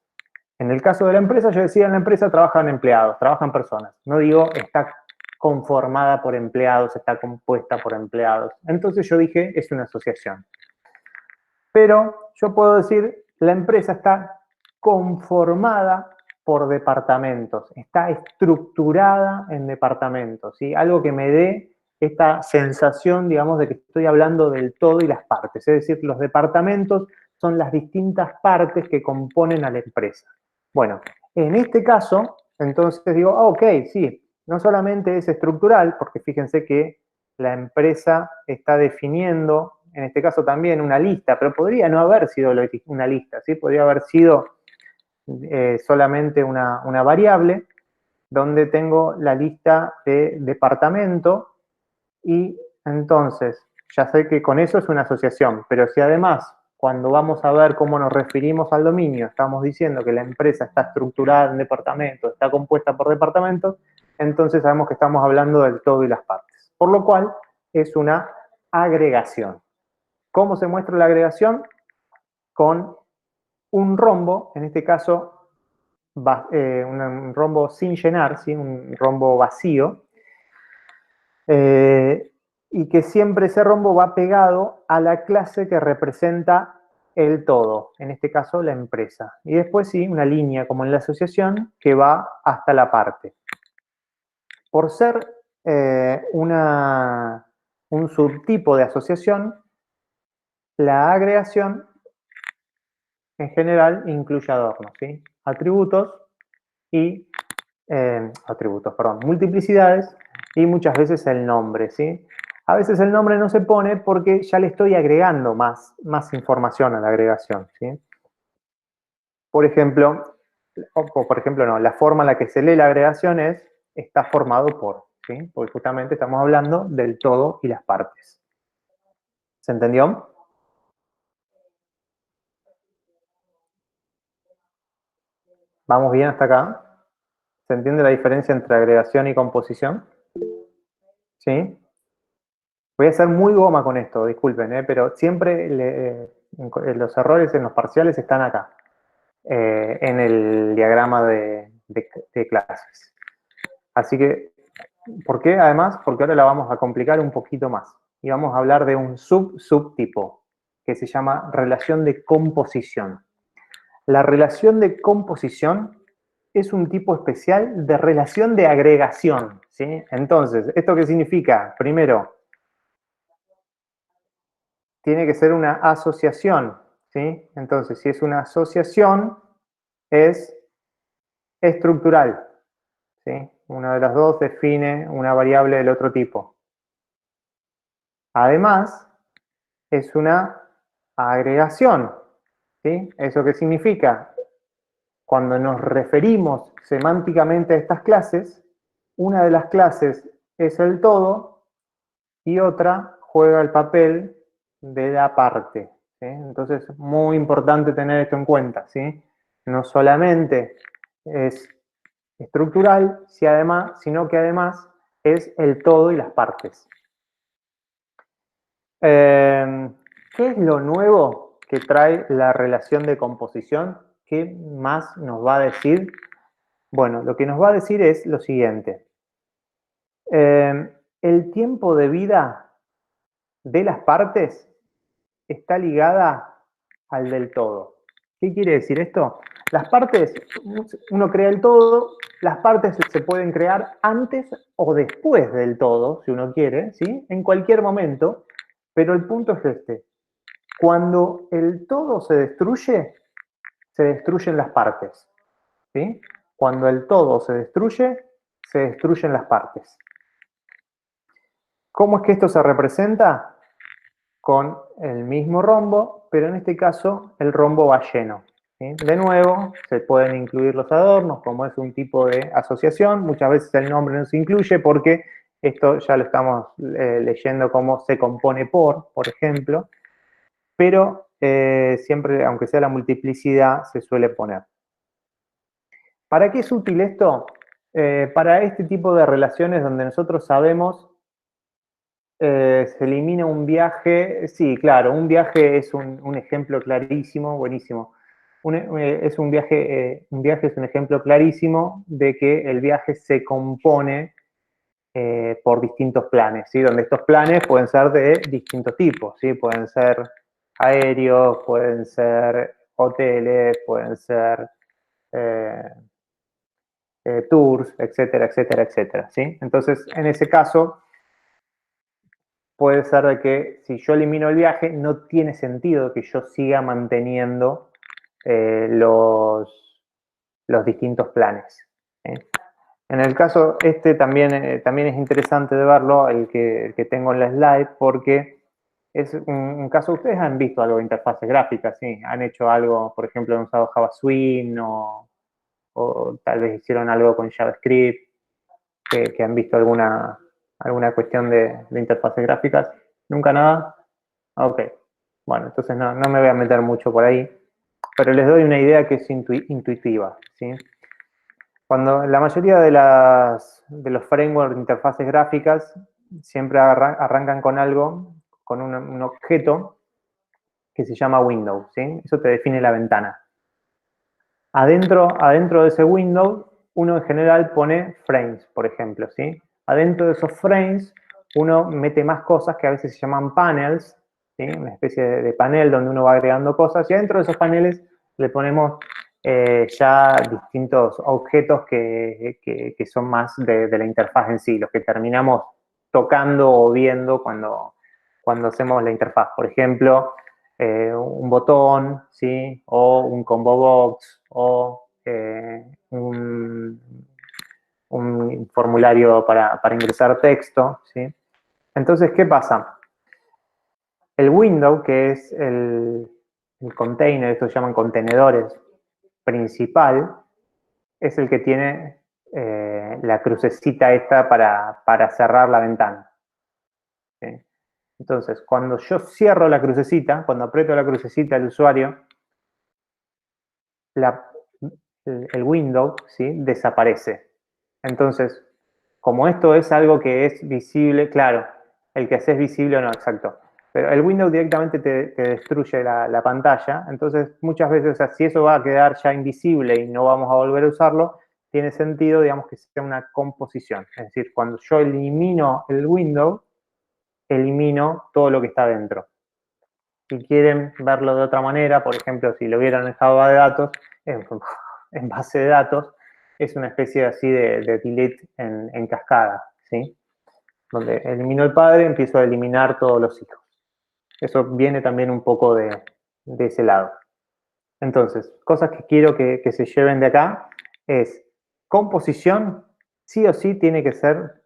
en el caso de la empresa, yo decía, en la empresa trabajan empleados, trabajan personas. No digo está conformada por empleados, está compuesta por empleados. Entonces yo dije, es una asociación. Pero yo puedo decir, la empresa está conformada por departamentos, está estructurada en departamentos, ¿sí? Algo que me dé esta sensación, digamos, de que estoy hablando del todo y las partes. Es decir, los departamentos son las distintas partes que componen a la empresa. Bueno, en este caso, entonces digo, ok, sí, no solamente es estructural, porque fíjense que la empresa está definiendo, en este caso también, una lista, pero podría no haber sido una lista, ¿sí? Podría haber sido solamente una variable donde tengo la lista de departamento y entonces ya sé que con eso es una asociación, pero si además cuando vamos a ver cómo nos referimos al dominio estamos diciendo que la empresa está estructurada en departamentos, está compuesta por departamentos, entonces sabemos que estamos hablando del todo y las partes. Por lo cual es una agregación. ¿Cómo se muestra la agregación? Con un rombo, en este caso un rombo sin llenar, ¿sí? Un rombo vacío, y que siempre ese rombo va pegado a la clase que representa el todo, en este caso la empresa. Y después sí, una línea como en la asociación que va hasta la parte. Por ser un subtipo de asociación, la agregación en general incluye adornos, ¿sí? Atributos y multiplicidades y muchas veces el nombre, ¿sí? A veces el nombre no se pone porque ya le estoy agregando más información a la agregación, ¿sí? Por ejemplo, no, la forma en la que se lee la agregación está formado por, ¿sí? Porque justamente estamos hablando del todo y las partes. ¿Se entendió? ¿Vamos bien hasta acá? ¿Se entiende la diferencia entre agregación y composición? ¿Sí? Voy a ser muy goma con esto, disculpen, pero siempre los errores en los parciales están acá, en el diagrama de clases. Así que, ¿por qué? Además, porque ahora la vamos a complicar un poquito más. Y vamos a hablar de un subtipo, que se llama relación de composición. La relación de composición es un tipo especial de relación de agregación, ¿sí? Entonces, ¿esto qué significa? Primero, tiene que ser una asociación, ¿sí? Entonces, si es una asociación, es estructural, ¿sí? Una de las dos define una variable del otro tipo. Además, es una agregación, ¿sí? ¿Eso qué significa? Cuando nos referimos semánticamente a estas clases, una de las clases es el todo y otra juega el papel de la parte, ¿sí? Entonces, muy importante tener esto en cuenta, ¿sí? No solamente es estructural, sino que además es el todo y las partes. ¿Qué es lo nuevo que trae la relación de composición? ¿Qué más nos va a decir? Bueno, lo que nos va a decir es lo siguiente. El tiempo de vida de las partes está ligada al del todo. ¿Qué quiere decir esto? Las partes, uno crea el todo, las partes se pueden crear antes o después del todo, si uno quiere, ¿sí? En cualquier momento, pero el punto es este. Cuando el todo se destruyen las partes, ¿sí? Cuando el todo se destruyen las partes. ¿Cómo es que esto se representa? Con el mismo rombo, pero en este caso el rombo va lleno, ¿sí? De nuevo, se pueden incluir los adornos, como es un tipo de asociación. Muchas veces el nombre no se incluye porque esto ya lo estamos leyendo como se compone por ejemplo, pero siempre, aunque sea la multiplicidad, se suele poner. ¿Para qué es útil esto? Para este tipo de relaciones donde nosotros sabemos se elimina un viaje. Sí, claro, un viaje es un ejemplo clarísimo, buenísimo. Un viaje es un ejemplo clarísimo de que el viaje se compone por distintos planes, ¿sí? Donde estos planes pueden ser de distintos tipos, ¿sí? Pueden ser aéreos, pueden ser hoteles, pueden ser eh, tours, etcétera, etcétera, etcétera, ¿sí? Entonces, en ese caso, puede ser de que si yo elimino el viaje, no tiene sentido que yo siga manteniendo los distintos planes. ¿Eh? En el caso este también es interesante de verlo, el que tengo en la slide, porque es un caso, ustedes han visto algo de interfaces gráficas, ¿sí? Han hecho algo, por ejemplo, han usado Java Swing o tal vez hicieron algo con JavaScript, que han visto alguna cuestión de interfaces gráficas. ¿Nunca nada? Ok. Bueno, entonces no me voy a meter mucho por ahí, pero les doy una idea que es intuitiva, ¿sí? Cuando la mayoría de los frameworks de interfaces gráficas siempre arrancan con algo, con un objeto que se llama window, ¿sí? Eso te define la ventana. Adentro de ese window, uno en general pone frames, por ejemplo, ¿sí? Adentro de esos frames, uno mete más cosas que a veces se llaman panels, ¿sí? Una especie de panel donde uno va agregando cosas, y adentro de esos paneles le ponemos ya distintos objetos que son más de la interfaz en sí, los que terminamos tocando o viendo cuando hacemos la interfaz. Por ejemplo, un botón, ¿sí? O un combo box, o un formulario para ingresar texto, ¿sí? Entonces, ¿qué pasa? El window, que es el container, estos se llaman contenedores principal, es el que tiene la crucecita esta para cerrar la ventana, ¿sí? Entonces, cuando yo cierro la crucecita, cuando aprieto la crucecita del usuario, el window, ¿sí? Desaparece. Entonces, como esto es algo que es visible, claro, el que haces visible o no, exacto. Pero el window directamente te destruye la pantalla. Entonces, muchas veces, o sea, si eso va a quedar ya invisible y no vamos a volver a usarlo, tiene sentido, digamos, que sea una composición. Es decir, cuando yo elimino el window, elimino todo lo que está dentro. Si quieren verlo de otra manera, por ejemplo, si lo vieron en Java de datos, en base de datos, es una especie así de delete en cascada, ¿sí? Donde elimino el padre, empiezo a eliminar todos los hijos. Eso viene también un poco de ese lado. Entonces, cosas que quiero que se lleven de acá es composición, sí o sí tiene que ser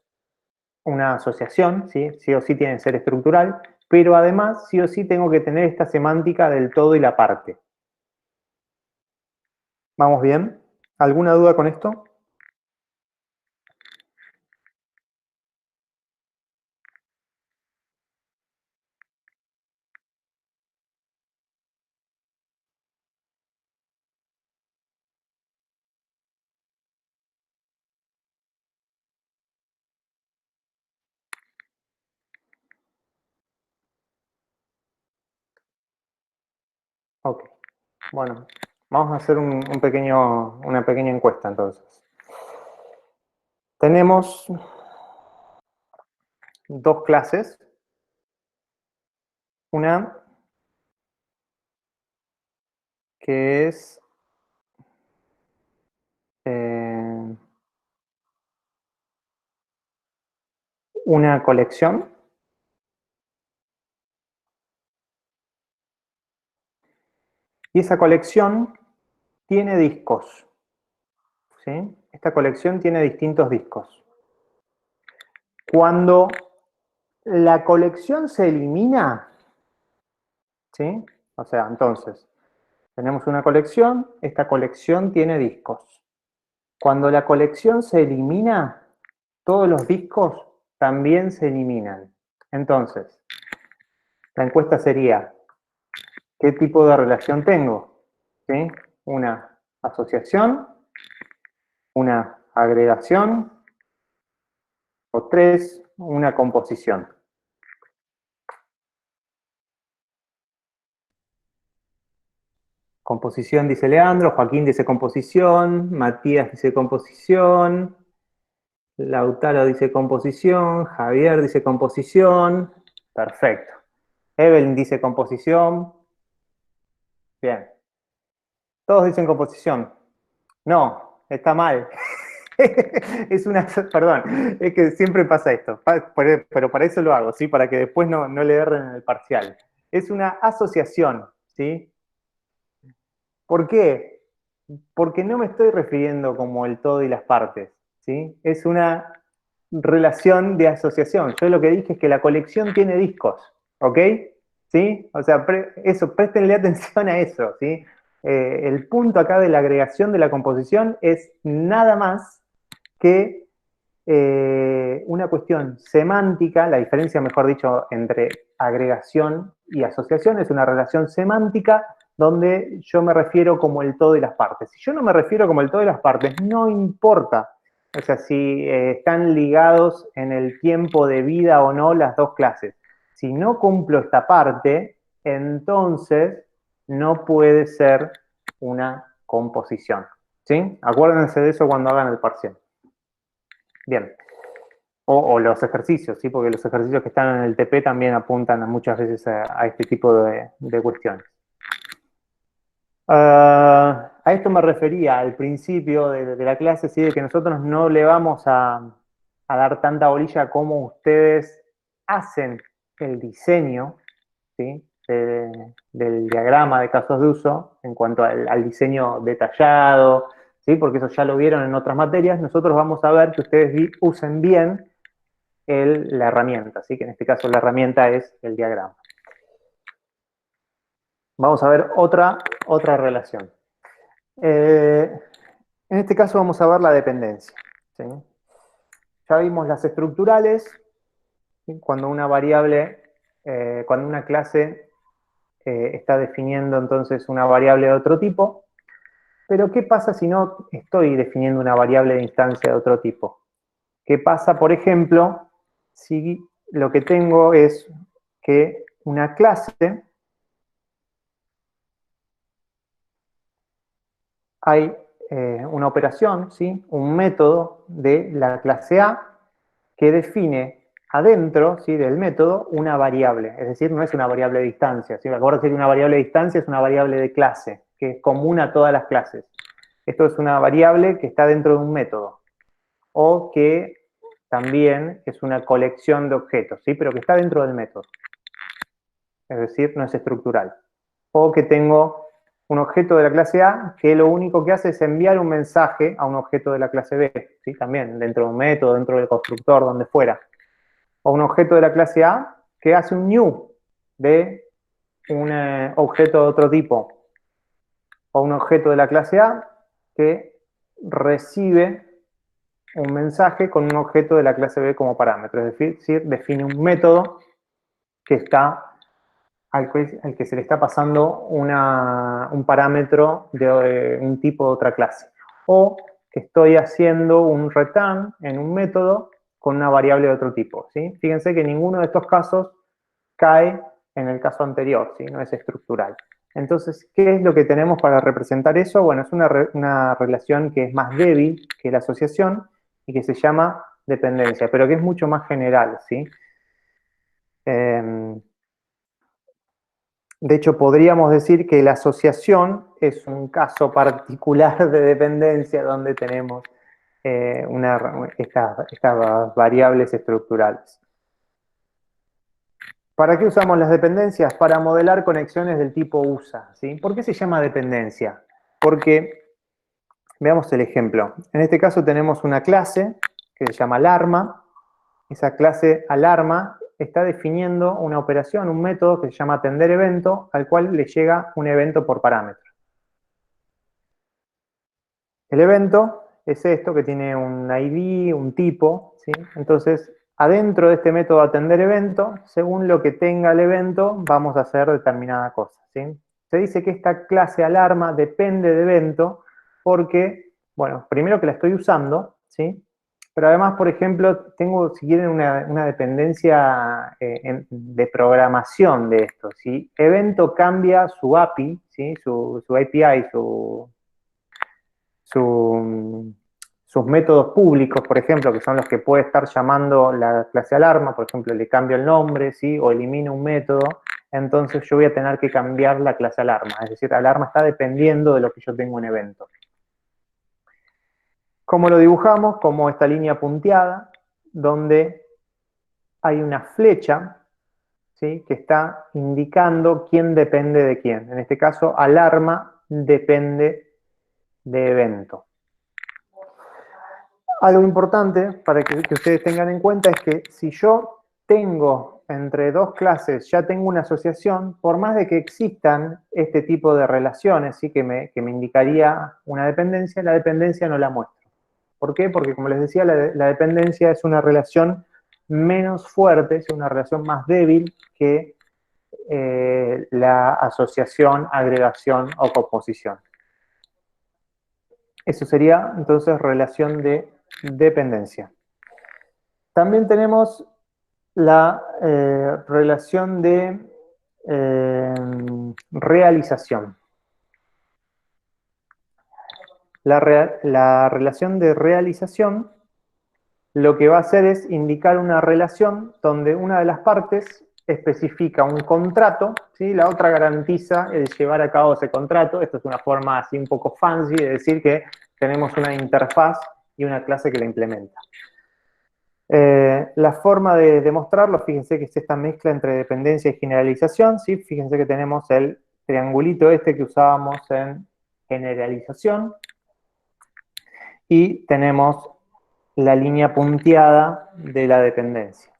una asociación, ¿sí? Sí o sí tiene que ser estructural, pero además sí o sí tengo que tener esta semántica del todo y la parte. ¿Vamos bien? ¿Alguna duda con esto? Ok. Bueno, vamos a hacer una pequeña encuesta entonces. Tenemos dos clases. Una que es una colección. Y esa colección tiene discos, ¿sí? Esta colección tiene distintos discos. Cuando la colección se elimina, ¿sí? O sea, entonces, tenemos una colección, esta colección tiene discos. Cuando la colección se elimina, todos los discos también se eliminan. Entonces, la encuesta sería, ¿qué tipo de relación tengo? ¿Sí? Una asociación, una agregación, o tres, una composición. Composición dice Leandro, Joaquín dice composición, Matías dice composición, Lautaro dice composición, Javier dice composición, perfecto. Evelyn dice composición, bien. Todos dicen composición. No, está mal. Es una, perdón, es que siempre pasa esto, pero para eso lo hago, ¿sí? Para que después no le erren en el parcial. Es una asociación, ¿sí? ¿Por qué? Porque no me estoy refiriendo como el todo y las partes, ¿sí? Es una relación de asociación. Yo lo que dije es que la colección tiene discos, ¿ok? ¿Sí? O sea, eso, préstenle atención a eso, ¿sí? El punto acá de la agregación de la composición es nada más que una cuestión semántica, la diferencia, mejor dicho, entre agregación y asociación es una relación semántica donde yo me refiero como el todo y las partes. Si yo no me refiero como el todo y las partes, no importa. O sea, si están ligados en el tiempo de vida o no las dos clases. Si no cumplo esta parte, entonces no puede ser una composición. ¿Sí? Acuérdense de eso cuando hagan el parcial. Bien. O los ejercicios, ¿sí? Porque los ejercicios que están en el TP también apuntan muchas veces a este tipo de cuestiones. A esto me refería al principio de la clase, ¿sí? De que nosotros no le vamos a dar tanta bolilla como ustedes hacen el diseño, ¿sí? Del diagrama de casos de uso en cuanto al diseño detallado, ¿sí? Porque eso ya lo vieron en otras materias. Nosotros vamos a ver que ustedes usen bien la herramienta, así que en este caso la herramienta es el diagrama. Vamos a ver otra relación. En este caso vamos a ver la dependencia. ¿Sí? Ya vimos las estructurales, ¿sí? Cuando una variable, cuando una clase está definiendo entonces una variable de otro tipo, pero ¿qué pasa si no estoy definiendo una variable de instancia de otro tipo? ¿Qué pasa, por ejemplo, si lo que tengo es que una clase hay una operación, ¿sí? Un método de la clase A que define adentro, ¿sí?, del método una variable. Es decir, no es una variable de distancia. ¿Sí? Acuérdense que una variable de distancia es una variable de clase, que es común a todas las clases. Esto es una variable que está dentro de un método. O que también es una colección de objetos, ¿sí?, pero que está dentro del método. Es decir, no es estructural. O que tengo un objeto de la clase A que lo único que hace es enviar un mensaje a un objeto de la clase B, ¿sí?, también dentro de un método, dentro del constructor, donde fuera. O un objeto de la clase A que hace un new de un objeto de otro tipo. O un objeto de la clase A que recibe un mensaje con un objeto de la clase B como parámetro. Es decir, define un método que está al que se le está pasando un parámetro de un tipo de otra clase. O que estoy haciendo un return en un método con una variable de otro tipo, ¿sí? Fíjense que ninguno de estos casos cae en el caso anterior, ¿sí? No es estructural. Entonces, ¿qué es lo que tenemos para representar eso? Bueno, es una relación que es más débil que la asociación y que se llama dependencia, pero que es mucho más general, ¿sí? De hecho, podríamos decir que la asociación es un caso particular de dependencia donde tenemos estas variables estructurales. ¿Para qué usamos las dependencias? Para modelar conexiones del tipo USA, ¿sí? ¿Por qué se llama dependencia? Porque, veamos el ejemplo. En este caso tenemos una clase que se llama alarma. Esa clase alarma está definiendo una operación, un método que se llama atender evento, al cual le llega un evento por parámetro. El evento es esto que tiene un ID, un tipo, ¿sí? Entonces, adentro de este método atender evento, según lo que tenga el evento, vamos a hacer determinada cosa, ¿sí? Se dice que esta clase alarma depende de evento porque, bueno, primero que la estoy usando, ¿sí? Pero además, por ejemplo, tengo, si quieren, una dependencia de programación de esto. Si evento cambia su API, ¿sí?, su API, sus métodos públicos, por ejemplo, que son los que puede estar llamando la clase alarma, por ejemplo, le cambio el nombre, ¿sí?, o elimino un método, entonces yo voy a tener que cambiar la clase alarma. Es decir, la alarma está dependiendo de lo que yo tengo en evento. ¿Cómo lo dibujamos? Como esta línea punteada, donde hay una flecha, ¿sí?, que está indicando quién depende de quién. En este caso, alarma depende de evento. Algo importante para que ustedes tengan en cuenta es que si yo tengo entre dos clases, ya tengo una asociación, por más de que existan este tipo de relaciones, ¿sí?, que me indicaría una dependencia, la dependencia no la muestro. ¿Por qué? Porque, como les decía, la dependencia es una relación menos fuerte, es una relación más débil que la asociación, agregación o composición. Eso sería, entonces, relación de dependencia. También tenemos la relación de realización. La relación de realización lo que va a hacer es indicar una relación donde una de las partes especifica un contrato, ¿sí?, la otra garantiza el llevar a cabo ese contrato. Esto es una forma así un poco fancy de decir que tenemos una interfaz y una clase que la implementa. La forma de demostrarlo, fíjense que es esta mezcla entre dependencia y generalización, ¿sí? Fíjense que tenemos el triangulito este que usábamos en generalización y tenemos la punteada de la dependencia.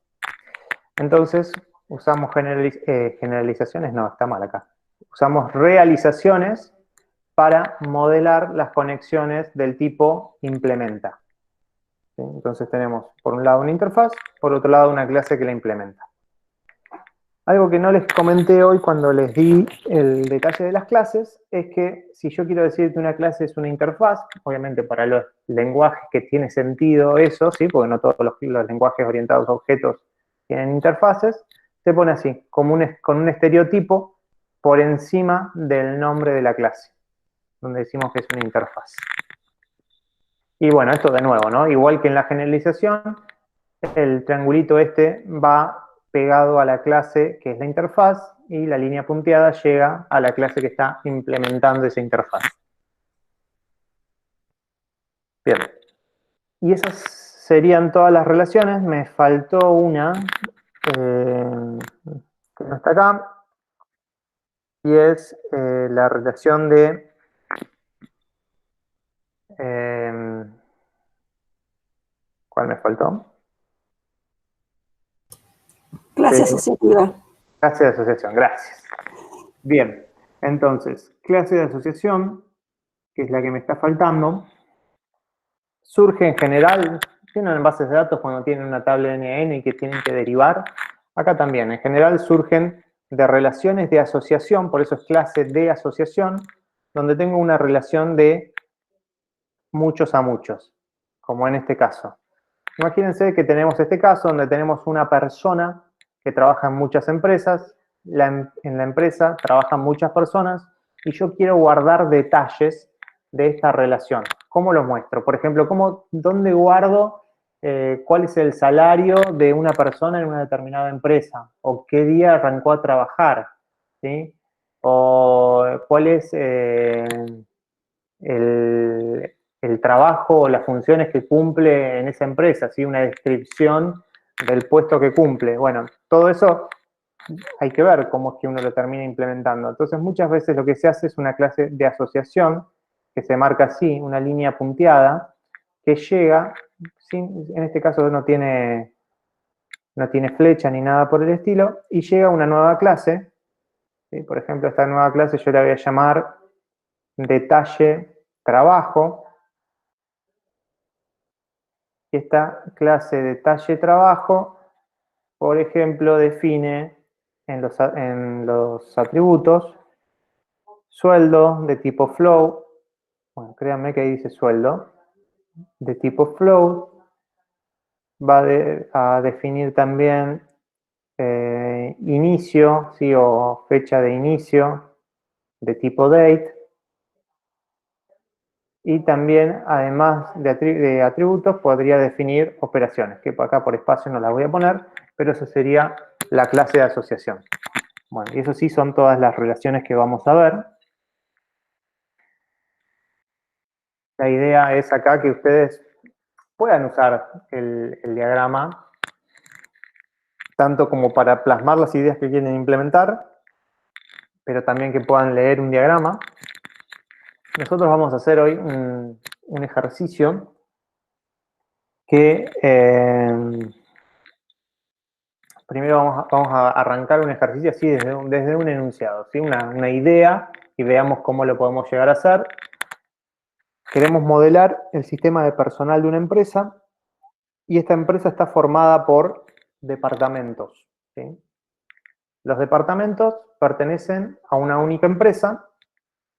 Entonces, usamos generalizaciones, no, está mal acá. Usamos realizaciones para modelar las conexiones del tipo implementa. ¿Sí? Entonces tenemos, por un lado, una interfaz, por otro lado, una clase que la implementa. Algo que no les comenté hoy cuando les di el detalle de las clases es que si yo quiero decir que una clase es una interfaz, obviamente para los lenguajes que tiene sentido eso, ¿sí?, porque no todos los lenguajes orientados a objetos tienen interfaces, se pone así, como con un estereotipo por encima del nombre de la clase, donde decimos que es una interfaz. Y bueno, esto de nuevo, ¿no? Igual que en la generalización, el triangulito este va pegado a la clase que es la interfaz y la línea punteada llega a la clase que está implementando esa interfaz. Bien. Y esas serían todas las relaciones. Me faltó una que no está acá, y es la relación de ¿cuál me faltó? Clase asociativa. Clase de asociación, gracias. Bien, entonces, clase de asociación, que es la que me está faltando, surge en general, tienen en bases de datos cuando tienen una tabla NN y que tienen que derivar. Acá también, en general surgen de relaciones de asociación, por eso es clase de asociación, donde tengo una relación de muchos a muchos, como en este caso. Imagínense que tenemos este caso donde tenemos una persona que trabaja en muchas empresas, en la empresa trabajan muchas personas y yo quiero guardar detalles de esta relación. ¿Cómo los muestro? Por ejemplo, ¿dónde guardo cuál es el salario de una persona en una determinada empresa? ¿O qué día arrancó a trabajar? ¿Sí? ¿O cuál es el trabajo o las funciones que cumple en esa empresa? ¿Sí? Una descripción del puesto que cumple. Bueno, todo eso hay que ver cómo es que uno lo termina implementando. Entonces, muchas veces lo que se hace es una clase de asociación, que se marca así, una línea punteada, que llega, en este caso no tiene flecha ni nada por el estilo, y llega una nueva clase. ¿Sí? Por ejemplo, esta nueva clase yo la voy a llamar detalle trabajo. Y esta clase detalle trabajo, por ejemplo, define en los atributos sueldo de tipo flow. Bueno, créanme que ahí dice sueldo de tipo flow. Va a definir también inicio, ¿sí? O fecha de inicio de tipo date. Y también, además de atributos, podría definir operaciones, que acá por espacio no las voy a poner, pero eso sería la clase de asociación. Bueno, y eso sí son todas las relaciones que vamos a ver. La idea es acá que ustedes puedan usar el diagrama, tanto como para plasmar las ideas que quieren implementar, pero también que puedan leer un diagrama. Nosotros vamos a hacer hoy un ejercicio que primero vamos a arrancar un ejercicio así desde un enunciado, ¿sí? Una idea, y veamos cómo lo podemos llegar a hacer. Queremos modelar el sistema de personal de una empresa, y esta empresa está formada por departamentos, ¿sí? Los departamentos pertenecen a una única empresa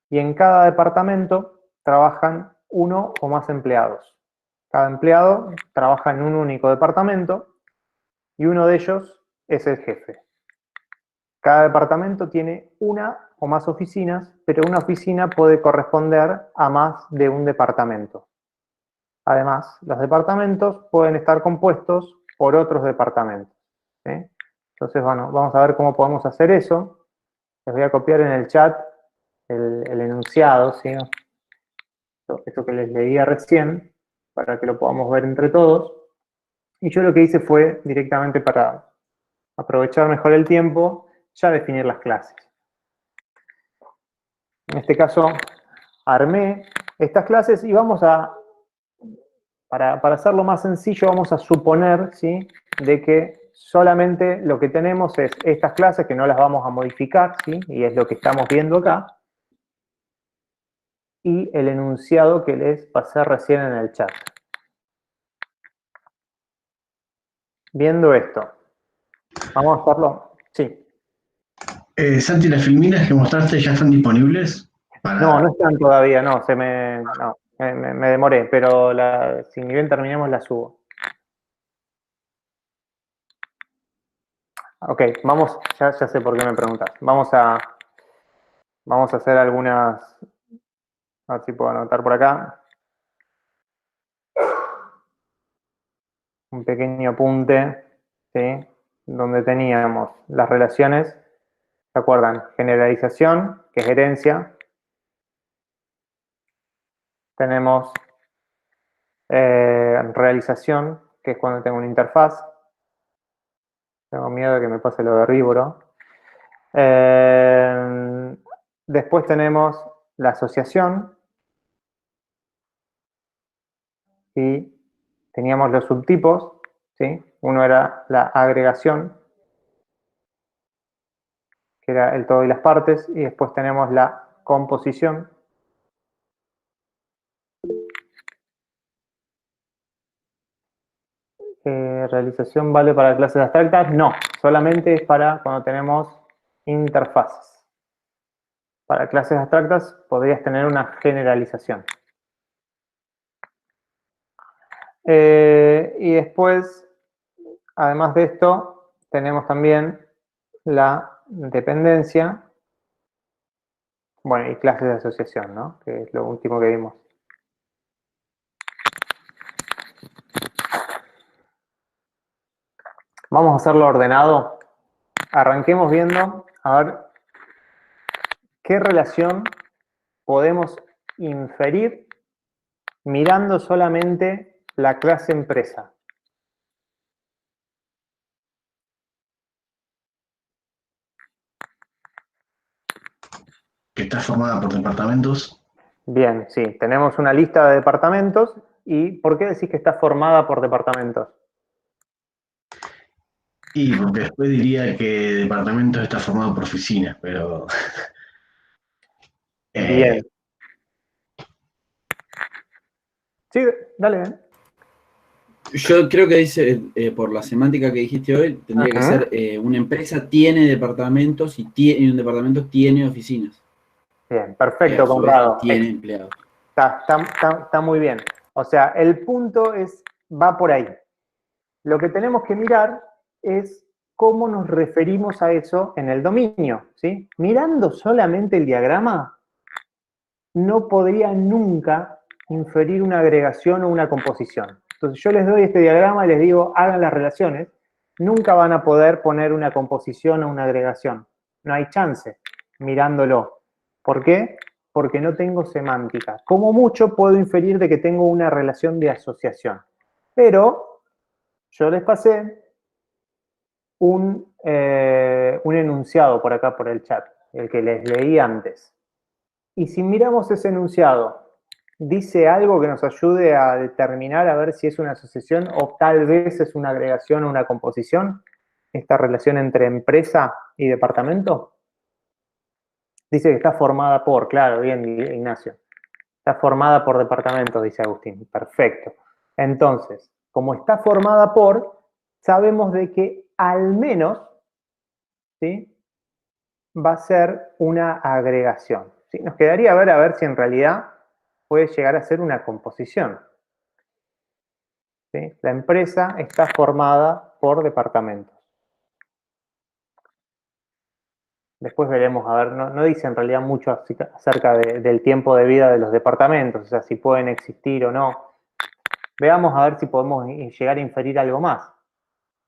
y en cada departamento trabajan uno o más empleados. Cada empleado trabaja en un único departamento y uno de ellos es el jefe. Cada departamento tiene una o más oficinas, pero una oficina puede corresponder a más de un departamento. Además, los departamentos pueden estar compuestos por otros departamentos, ¿sí? Entonces, bueno, vamos a ver cómo podemos hacer eso. Les voy a copiar en el chat el enunciado, ¿sí? Esto que les leía recién, para que lo podamos ver entre todos. Y yo lo que hice fue, directamente para aprovechar mejor el tiempo, ya definir las clases. En este caso, armé estas clases y vamos a, para hacerlo más sencillo, vamos a suponer, ¿sí?, de que solamente lo que tenemos es estas clases, que no las vamos a modificar, ¿sí?, y es lo que estamos viendo acá, y el enunciado que les pasé recién en el chat. Viendo esto, vamos a hacerlo. Sí. Santi, ¿las filminas que mostraste ya están disponibles? No están todavía, no, me demoré, pero si ni bien terminemos la subo. Ok, vamos, ya sé por qué me preguntas. Vamos a hacer algunas, a ver si puedo anotar por acá. un pequeño apunte, ¿sí? Donde teníamos las relaciones, ¿se acuerdan? Generalización, que es herencia. Tenemos realización, que es cuando tengo una interfaz. Tengo miedo de que me pase lo de herbívoro. Después tenemos la asociación. Y teníamos los subtipos, ¿sí? Uno era la agregación, que era el todo y las partes, y después tenemos la composición. ¿Realización vale para clases abstractas? No, solamente es para cuando tenemos interfaces. Para clases abstractas podrías tener una generalización. Y después, además de esto, tenemos también la dependencia, bueno, y clases de asociación, ¿no? Que es lo último que vimos. Vamos a hacerlo ordenado. Arranquemos viendo, a ver, qué relación podemos inferir mirando solamente la clase empresa. Que está formada por departamentos. Bien, sí, tenemos una lista de departamentos. ¿Y por qué decís que está formada por departamentos? Y porque después diría que departamentos está formado por oficinas, pero... Bien. Sí, dale. Yo creo que dice, por la semántica que dijiste hoy, tendría que ser una empresa tiene departamentos y un departamento tiene oficinas. Bien, perfecto, A su vez Conrado. tiene empleados. Está muy bien. O sea, el punto va por ahí. Lo que tenemos que mirar es cómo nos referimos a eso en el dominio, ¿sí? Mirando solamente el diagrama, no podría nunca inferir una agregación o una composición. Entonces yo les doy este diagrama y les digo, hagan las relaciones. Nunca van a poder poner una composición o una agregación. No hay chance mirándolo. ¿Por qué? Porque no tengo semántica. Como mucho puedo inferir de que tengo una relación de asociación. Pero yo les pasé un enunciado por acá por el chat, el que les leí antes. Y si miramos ese enunciado, ¿dice algo que nos ayude a determinar a ver si es una asociación o tal vez es una agregación o una composición? Esta relación entre empresa y departamento. Dice que está formada por, claro, bien, Ignacio. Está formada por departamentos, dice Agustín. Perfecto. Entonces, como está formada por, sabemos de que al menos, ¿sí?, va a ser una agregación. ¿Sí? Nos quedaría a ver si en realidad puede llegar a ser una composición. ¿Sí? La empresa está formada por departamentos. Después veremos, a ver, no dice en realidad mucho acerca del tiempo de vida de los departamentos, o sea, si pueden existir o no. Veamos a ver si podemos llegar a inferir algo más.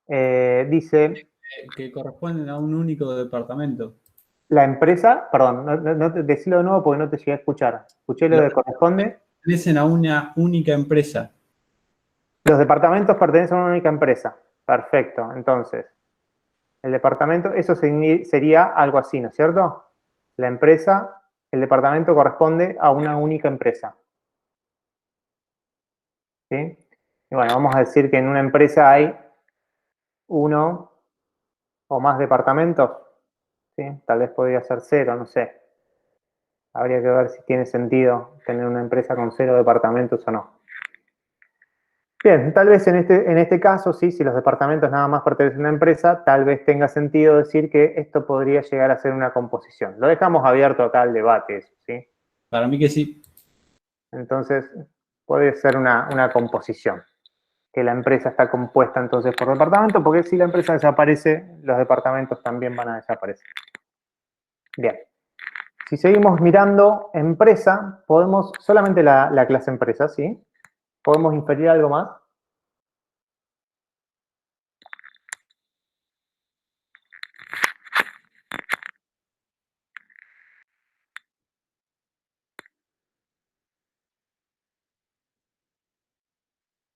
Dice... Que corresponden a un único departamento. La empresa, perdón, decilo de nuevo porque no te llegué a escuchar. Escuché lo que corresponde. Pertenecen a una única empresa. Los departamentos pertenecen a una única empresa. Perfecto. Entonces, el departamento, eso sería algo así, ¿no es cierto? La empresa, el departamento corresponde a una única empresa. ¿Sí? Y bueno, vamos a decir que en una empresa hay uno o más departamentos. ¿Sí? Tal vez podría ser 0, no sé. Habría que ver si tiene sentido tener una empresa con 0 departamentos o no. Bien, tal vez en este caso, sí, si los departamentos nada más pertenecen a una empresa, tal vez tenga sentido decir que esto podría llegar a ser una composición. Lo dejamos abierto acá al debate, eso, ¿sí? Para mí que sí. Entonces, puede ser una composición. Que la empresa está compuesta entonces por departamento, porque si la empresa desaparece, los departamentos también van a desaparecer. Bien. Si seguimos mirando empresa, podemos, solamente la clase empresa, ¿sí? ¿Podemos inferir algo más?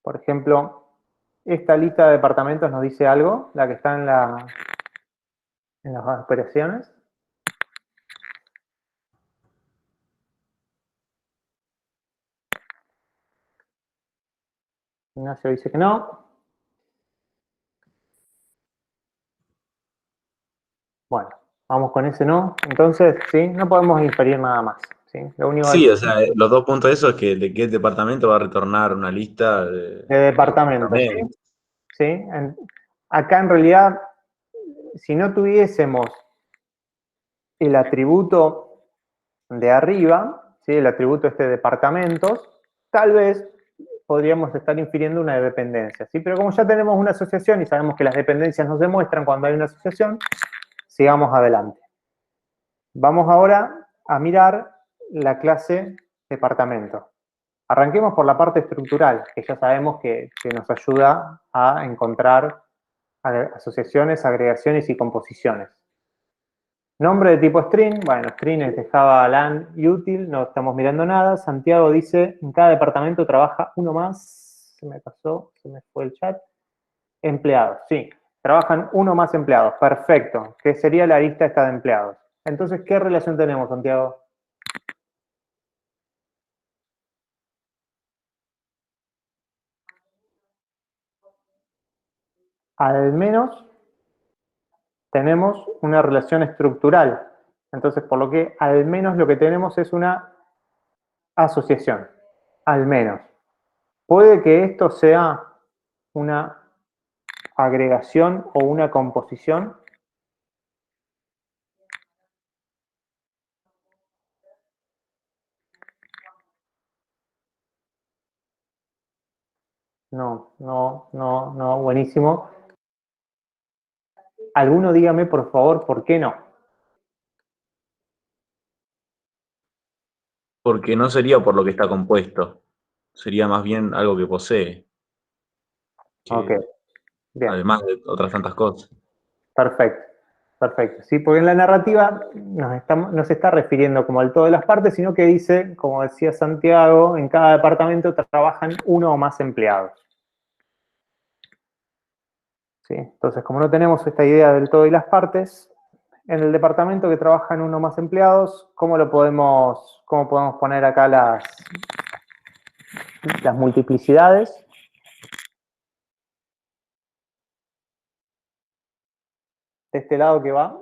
Por ejemplo, esta lista de departamentos nos dice algo, la que está en las operaciones. Ignacio dice que no. Bueno, vamos con ese no. Entonces, sí, no podemos inferir nada más. ¿Sí? Lo único Sí, o sea, los dos puntos de eso es que de qué departamento va a retornar una lista de departamentos. ¿Sí? departamentos. ¿Sí? Acá en realidad, si no tuviésemos el atributo de arriba, ¿sí? El atributo de departamentos, tal vez podríamos estar infiriendo una dependencia, ¿sí? Pero como ya tenemos una asociación y sabemos que las dependencias nos demuestran cuando hay una asociación, sigamos adelante. Vamos ahora a mirar la clase departamento. Arranquemos por la parte estructural, que ya sabemos que nos ayuda a encontrar asociaciones, agregaciones y composiciones. Nombre de tipo string, bueno, string es de Java, LAN y útil, no estamos mirando nada. Santiago dice, en cada departamento trabaja uno más, se me pasó, se me fue el chat. Empleados, sí, trabajan uno más empleados, perfecto, que sería la lista esta de empleados. Entonces, ¿qué relación tenemos, Santiago? Al menos tenemos una relación estructural. Entonces, por lo que al menos lo que tenemos es una asociación. Al menos. Puede que esto sea una agregación o una composición. No, no, no, no, buenísimo. Alguno dígame, por favor, ¿por qué no? Porque no sería por lo que está compuesto, sería más bien algo que posee, que Ok, bien, además de otras tantas cosas. perfecto. Perfecto, sí, porque en la narrativa no se está refiriendo como al todo de las partes, sino que dice, como decía Santiago, en cada departamento trabajan uno o más empleados. ¿Sí? Entonces, como no tenemos esta idea del todo y las partes, en el departamento que trabajan uno o más empleados, ¿cómo podemos poner acá las multiplicidades? De este lado que va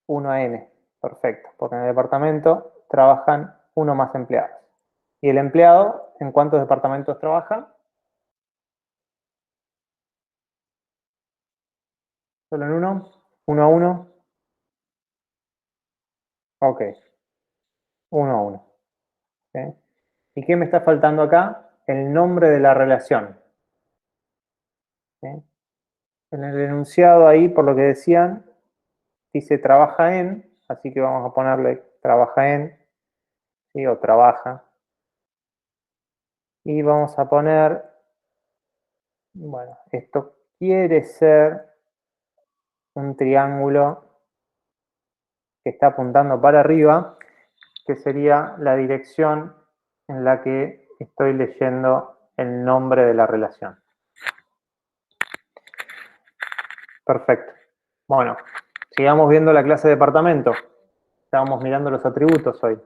1 a n, perfecto, porque en el departamento trabajan uno o más empleados. ¿Y el empleado en cuántos departamentos trabaja? ¿Solo en uno? ¿1 a 1? Ok, 1 a 1. ¿Sí? ¿Y qué me está faltando acá? El nombre de la relación. ¿Sí? En el enunciado ahí, por lo que decían, dice trabaja en, así que vamos a ponerle trabaja en, ¿sí? O trabaja. Y vamos a poner, bueno, esto quiere ser un triángulo que está apuntando para arriba, que sería la dirección en la que estoy leyendo el nombre de la relación. Perfecto. Bueno, sigamos viendo la clase de departamento. Estábamos mirando los atributos hoy.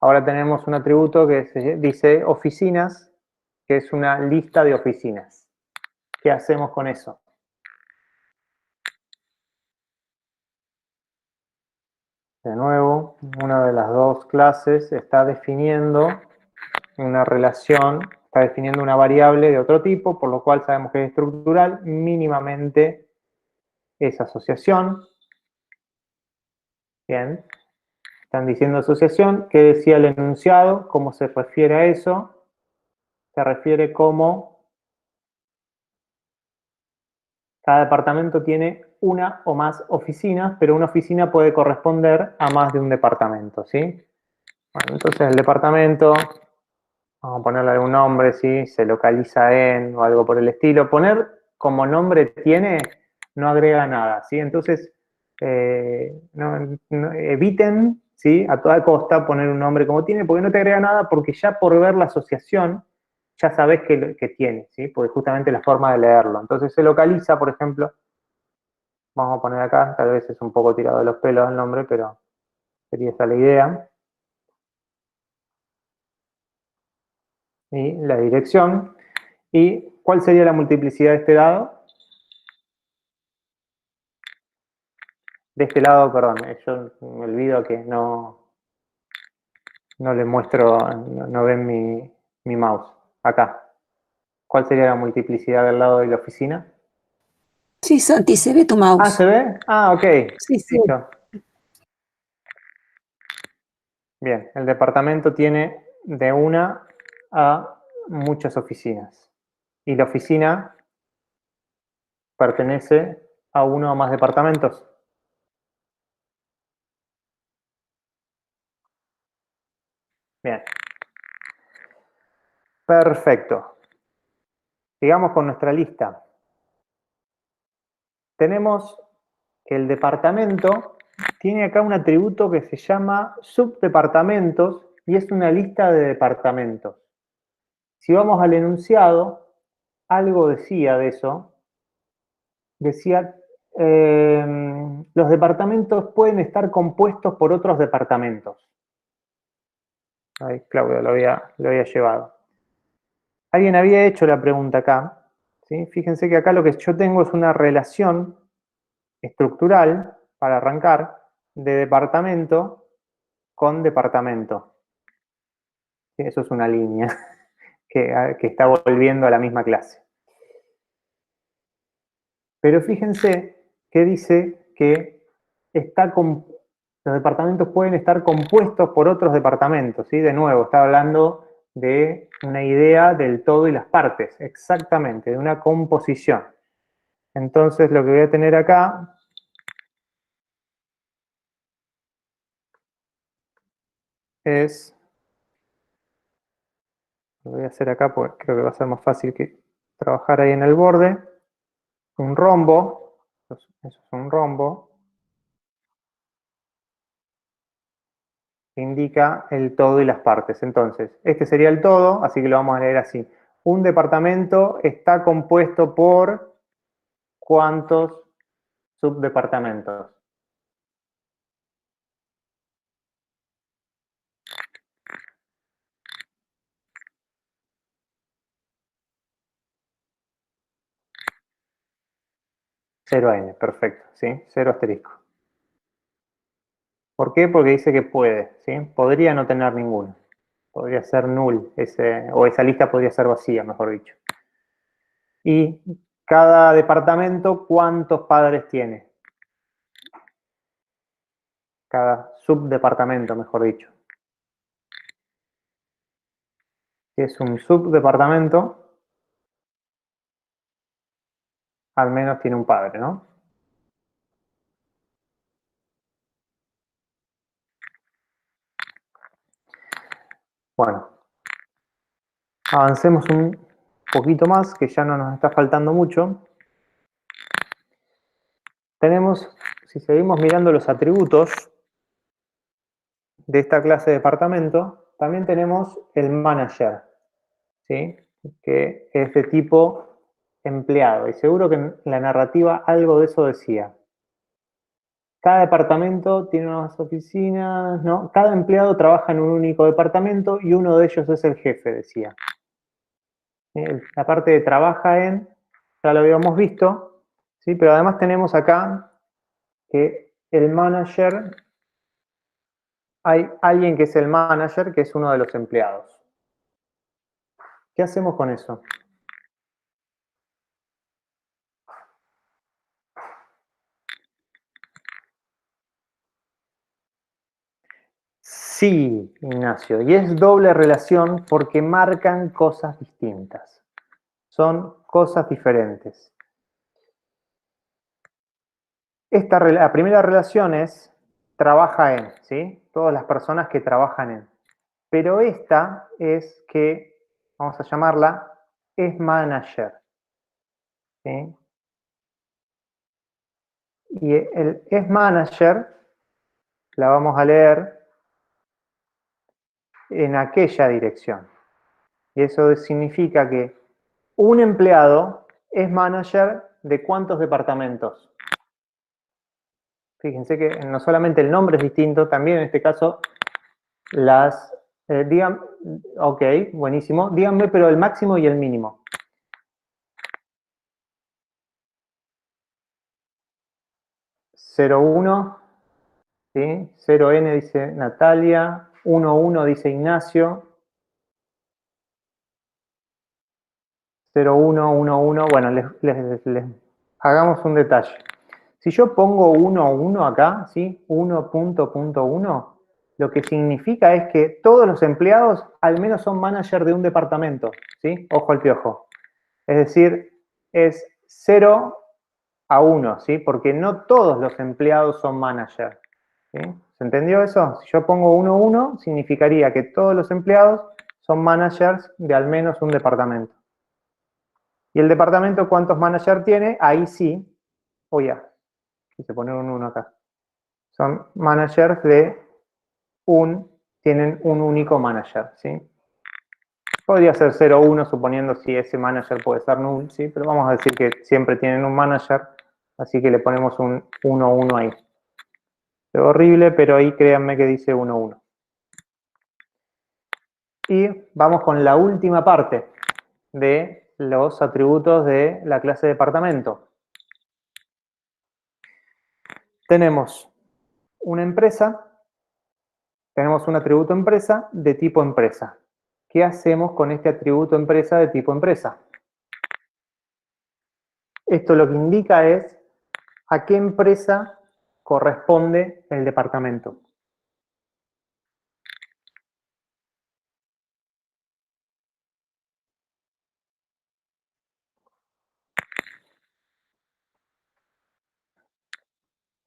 Ahora tenemos un atributo que dice oficinas, que es una lista de oficinas. ¿Qué hacemos con eso? De nuevo, una de las dos clases está definiendo una relación, está definiendo una variable de otro tipo, por lo cual sabemos que es estructural, mínimamente es asociación. Bien. Están diciendo asociación. ¿Qué decía el enunciado? ¿Cómo se refiere a eso? Se refiere como cada departamento tiene una o más oficinas, pero una oficina puede corresponder a más de un departamento, ¿sí? Bueno, entonces el departamento, vamos a ponerle algún nombre, ¿sí? Se localiza en o algo por el estilo. Poner como nombre tiene no agrega nada, ¿sí? Entonces, eviten, ¿sí? A toda costa poner un nombre como tiene, porque no te agrega nada, porque ya por ver la asociación ya sabés que tiene, ¿sí? Porque justamente la forma de leerlo. Entonces se localiza, por ejemplo, vamos a poner acá, tal vez es un poco tirado de los pelos el nombre, pero sería esa la idea. Y la dirección. ¿Y cuál sería la multiplicidad de este lado? De este lado, perdón, yo me olvido que no le muestro, no ven mi mouse. Acá. ¿Cuál sería la multiplicidad del lado de la oficina? Sí, Santi, se ve tu Ah, mouse. ¿se ve? Ah, ok. Sí, sí. Listo. Bien, el departamento tiene de una a muchas oficinas. Y la oficina pertenece a uno o más departamentos. Bien. Perfecto. Sigamos con nuestra lista. Tenemos que el departamento tiene acá un atributo que se llama subdepartamentos y es una lista de departamentos. Si vamos al enunciado, algo decía de eso. Decía, los departamentos pueden estar compuestos por otros departamentos. Ahí Claudia lo había llevado. Alguien había hecho la pregunta acá. ¿Sí? Fíjense que acá lo que yo tengo es una relación estructural, para arrancar, de departamento con departamento. ¿Sí? Eso es una línea que está volviendo a la misma clase. Pero fíjense que dice que los departamentos pueden estar compuestos por otros departamentos, ¿sí? De nuevo, está hablando de una idea del todo y las partes, exactamente, de una composición. Entonces, lo que voy a tener acá es, lo voy a hacer acá porque creo que va a ser más fácil que trabajar ahí en el borde, un rombo, eso es un rombo, que indica el todo y las partes. Entonces, este sería el todo, así que lo vamos a leer así. Un departamento está compuesto por ¿cuántos subdepartamentos? Cero n, perfecto, ¿sí? Cero asterisco. ¿Por qué? Porque dice que puede, ¿sí? Podría no tener ninguno. Podría ser null, o esa lista podría ser vacía, mejor dicho. Y cada departamento, ¿cuántos padres tiene? Cada subdepartamento, mejor dicho. Si es un subdepartamento, al menos tiene un padre, ¿no? Bueno, avancemos un poquito más, que ya no nos está faltando mucho. Tenemos, si seguimos mirando los atributos de esta clase de departamento, también tenemos el manager, ¿sí? Que es de tipo empleado. Y seguro que en la narrativa algo de eso decía. Cada departamento tiene unas oficinas, ¿no? Cada empleado trabaja en un único departamento y uno de ellos es el jefe, decía. La parte de trabaja en, ya lo habíamos visto, ¿sí? Pero además tenemos acá que el manager, hay alguien que es el manager, que es uno de los empleados. ¿Qué hacemos con eso? Sí, Ignacio, y es doble relación porque marcan cosas distintas. Son cosas diferentes. La primera relación es trabaja en, ¿sí? Todas las personas que trabajan en. Pero esta es que, vamos a llamarla, es manager, ¿sí? Y el es manager la vamos a leer en aquella dirección. Y eso significa que un empleado es manager de ¿cuántos departamentos? Fíjense que no solamente el nombre es distinto, también en este caso las... ok, buenísimo. Díganme, pero el máximo y el mínimo. (0,1), ¿sí? 0N dice Natalia, 1,1 dice Ignacio, 0,1, 1,1. Bueno, les hagamos un detalle. Si yo pongo 1,1 acá, ¿sí? 1.1, lo que significa es que todos los empleados al menos son manager de un departamento, ¿sí? Ojo al piojo. Es decir, es 0 a 1, ¿sí? Porque no todos los empleados son manager, ¿sí? ¿Se entendió eso? Si yo pongo 1,1, significaría que todos los empleados son managers de al menos un departamento. ¿Y el departamento cuántos managers tiene? Ahí sí, quise poner un 1 acá. Son managers de tienen un único manager, ¿sí? Podría ser 0,1 suponiendo si ese manager puede ser null, ¿sí? Pero vamos a decir que siempre tienen un manager, así que le ponemos un 1,1 ahí. Es horrible, pero ahí créanme que dice 1,1. Y vamos con la última parte de los atributos de la clase departamento. Tenemos una empresa, tenemos un atributo empresa de tipo empresa. ¿Qué hacemos con este atributo empresa de tipo empresa? Esto lo que indica es a qué empresa corresponde el departamento.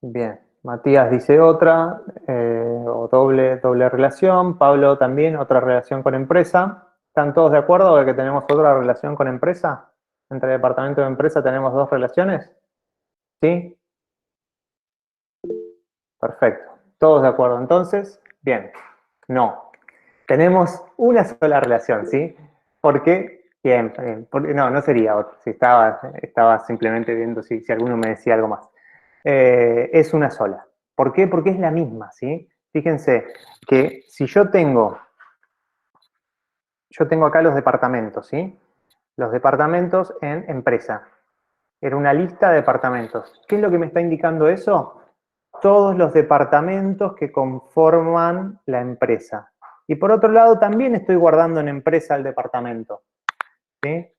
Bien, Matías dice otra, o doble relación. Pablo también, otra relación con empresa. ¿Están todos de acuerdo de que tenemos otra relación con empresa? Entre departamento y empresa tenemos dos relaciones. ¿Sí? Perfecto. ¿Todos de acuerdo entonces? Bien. No. Tenemos una sola relación, ¿sí? ¿Por qué? Bien, porque, no sería otra. Si estaba simplemente viendo si alguno me decía algo más. Es una sola. ¿Por qué? Porque es la misma, ¿sí? Fíjense que si yo tengo acá los departamentos, ¿sí? Los departamentos en empresa. Era una lista de departamentos. ¿Qué es lo que me está indicando eso? Todos los departamentos que conforman la empresa. Y por otro lado, también estoy guardando en empresa el departamento, ¿sí?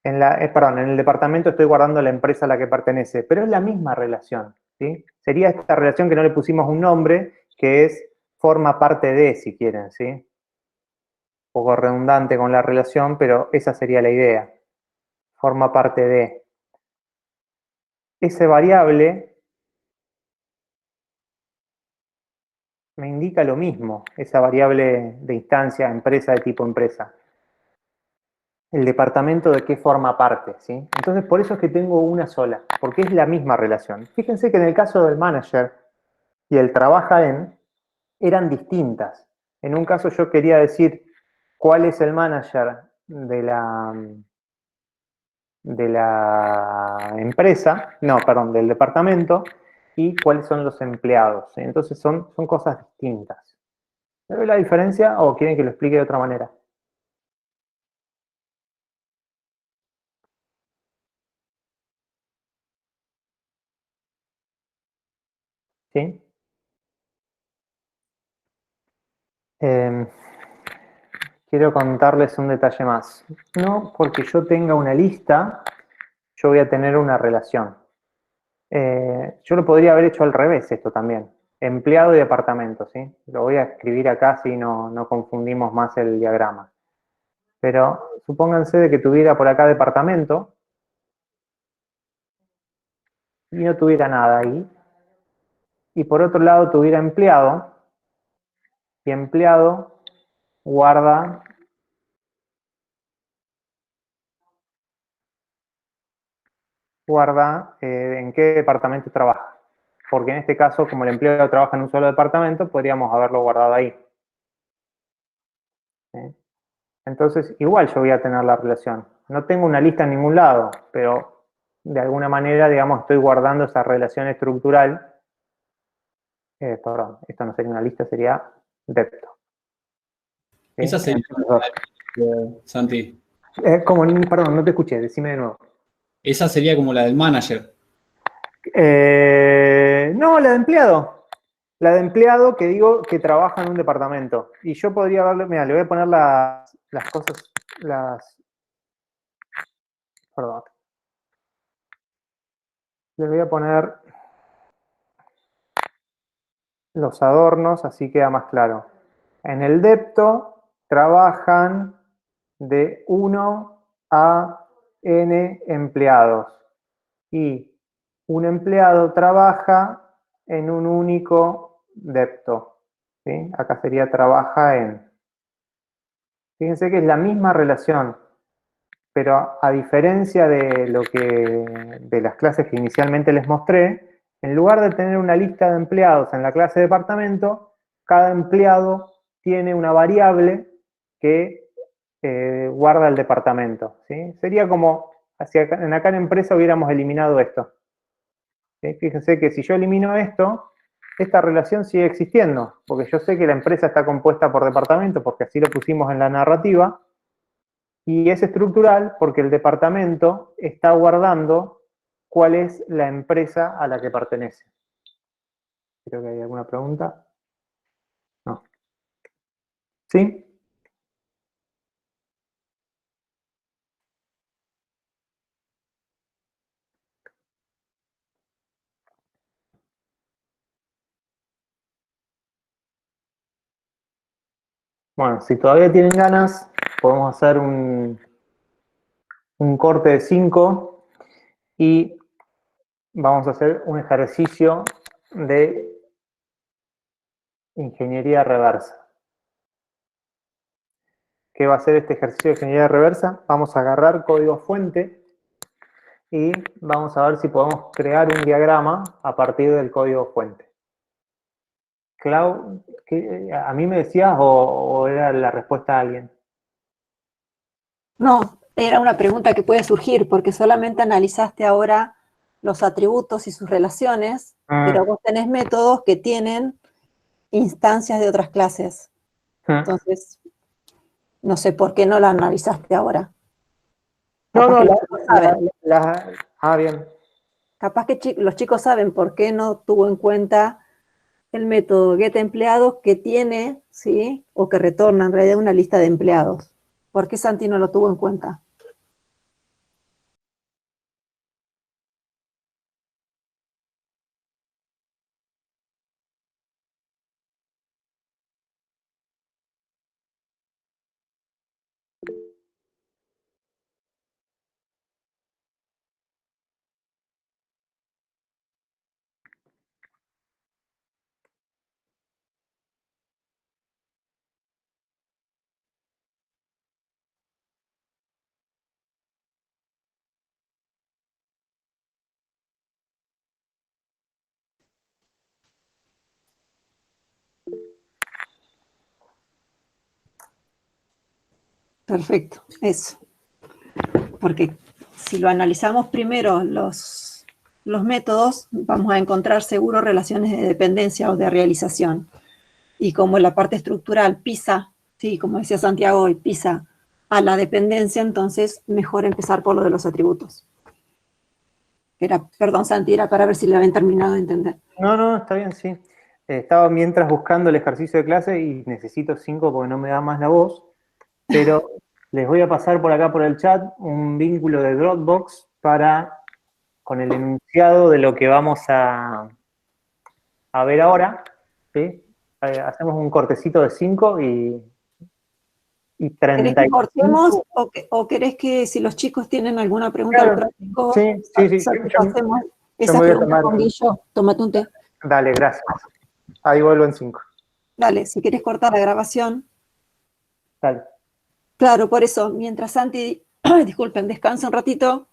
En el departamento estoy guardando la empresa a la que pertenece, pero es la misma relación, ¿sí? Sería esta relación que no le pusimos un nombre, que es forma parte de, si quieren, ¿sí? Un poco redundante con la relación, pero esa sería la idea. Forma parte de. Esa variable me indica lo mismo, esa variable de instancia, empresa de tipo empresa. El departamento de qué forma parte, ¿sí? Entonces, por eso es que tengo una sola, porque es la misma relación. Fíjense que en el caso del manager y el trabaja en, eran distintas. En un caso yo quería decir cuál es el manager de la empresa, no, perdón, del departamento, y cuáles son los empleados. Entonces son cosas distintas. ¿Se ve la diferencia o quieren que lo explique de otra manera? ¿Sí? Quiero contarles un detalle más. No porque yo tenga una lista, yo voy a tener una relación. Yo lo podría haber hecho al revés esto también. Empleado y departamento, ¿sí? Lo voy a escribir acá si no confundimos más el diagrama. Pero supónganse de que tuviera por acá departamento y no tuviera nada ahí. Y por otro lado tuviera empleado y empleado guarda en qué departamento trabaja. Porque en este caso, como el empleado trabaja en un solo departamento, podríamos haberlo guardado ahí. ¿Sí? Entonces, igual yo voy a tener la relación. No tengo una lista en ningún lado, pero de alguna manera, digamos, estoy guardando esa relación estructural. Perdón, esto no sería una lista, sería depto. ¿Sí? Esa sería, Santi. Perdón, no te escuché, decime de nuevo. Esa sería como la del manager. No, la de empleado. La de empleado que digo que trabaja en un departamento. Y yo podría darle, mira, le voy a poner las cosas, perdón. Le voy a poner los adornos, así queda más claro. En el depto trabajan de 1 a n empleados. Y un empleado trabaja en un único depto. ¿Sí? Acá sería trabaja en. Fíjense que es la misma relación, pero a diferencia de de las clases que inicialmente les mostré, en lugar de tener una lista de empleados en la clase de departamento, cada empleado tiene una variable que guarda el departamento. ¿Sí? Sería como, acá en empresa hubiéramos eliminado esto. ¿Sí? Fíjense que si yo elimino esto, esta relación sigue existiendo, porque yo sé que la empresa está compuesta por departamento, porque así lo pusimos en la narrativa, y es estructural porque el departamento está guardando cuál es la empresa a la que pertenece. Creo que hay alguna pregunta. No. ¿Sí? Bueno, si todavía tienen ganas, podemos hacer un corte de 5 y vamos a hacer un ejercicio de ingeniería reversa. ¿Qué va a ser este ejercicio de ingeniería reversa? Vamos a agarrar código fuente y vamos a ver si podemos crear un diagrama a partir del código fuente. Clau, ¿a mí me decías o era la respuesta a alguien? No, era una pregunta que puede surgir porque solamente analizaste ahora los atributos y sus relaciones, pero vos tenés métodos que tienen instancias de otras clases. Entonces, no sé por qué no la analizaste ahora. No, Bien. Capaz que los chicos saben por qué no tuvo en cuenta el método getEmpleados que tiene, ¿sí? O que retorna en realidad una lista de empleados. ¿Por qué Santi no lo tuvo en cuenta? Perfecto, eso. Porque si lo analizamos primero los métodos, vamos a encontrar seguro relaciones de dependencia o de realización. Y como la parte estructural pisa, sí, como decía Santiago hoy, pisa a la dependencia, entonces mejor empezar por lo de los atributos. Perdón, Santi, era para ver si lo habían terminado de entender. No, está bien, sí. Estaba mientras buscando el ejercicio de clase y necesito 5 porque no me da más la voz, pero les voy a pasar por acá por el chat un vínculo de Dropbox con el enunciado de lo que vamos a ver ahora. ¿Sí? Hacemos un cortecito de 5 y ¿Querés 30. que cortemos o querés que si los chicos tienen alguna pregunta al práctico, sí. hacemos esa voy a pregunta tomar con Guillo? Tómate un té. Dale, gracias. Ahí vuelvo en 5. Dale, si querés cortar la grabación. Dale. Claro, por eso, mientras Santi, disculpen, descansa un ratito,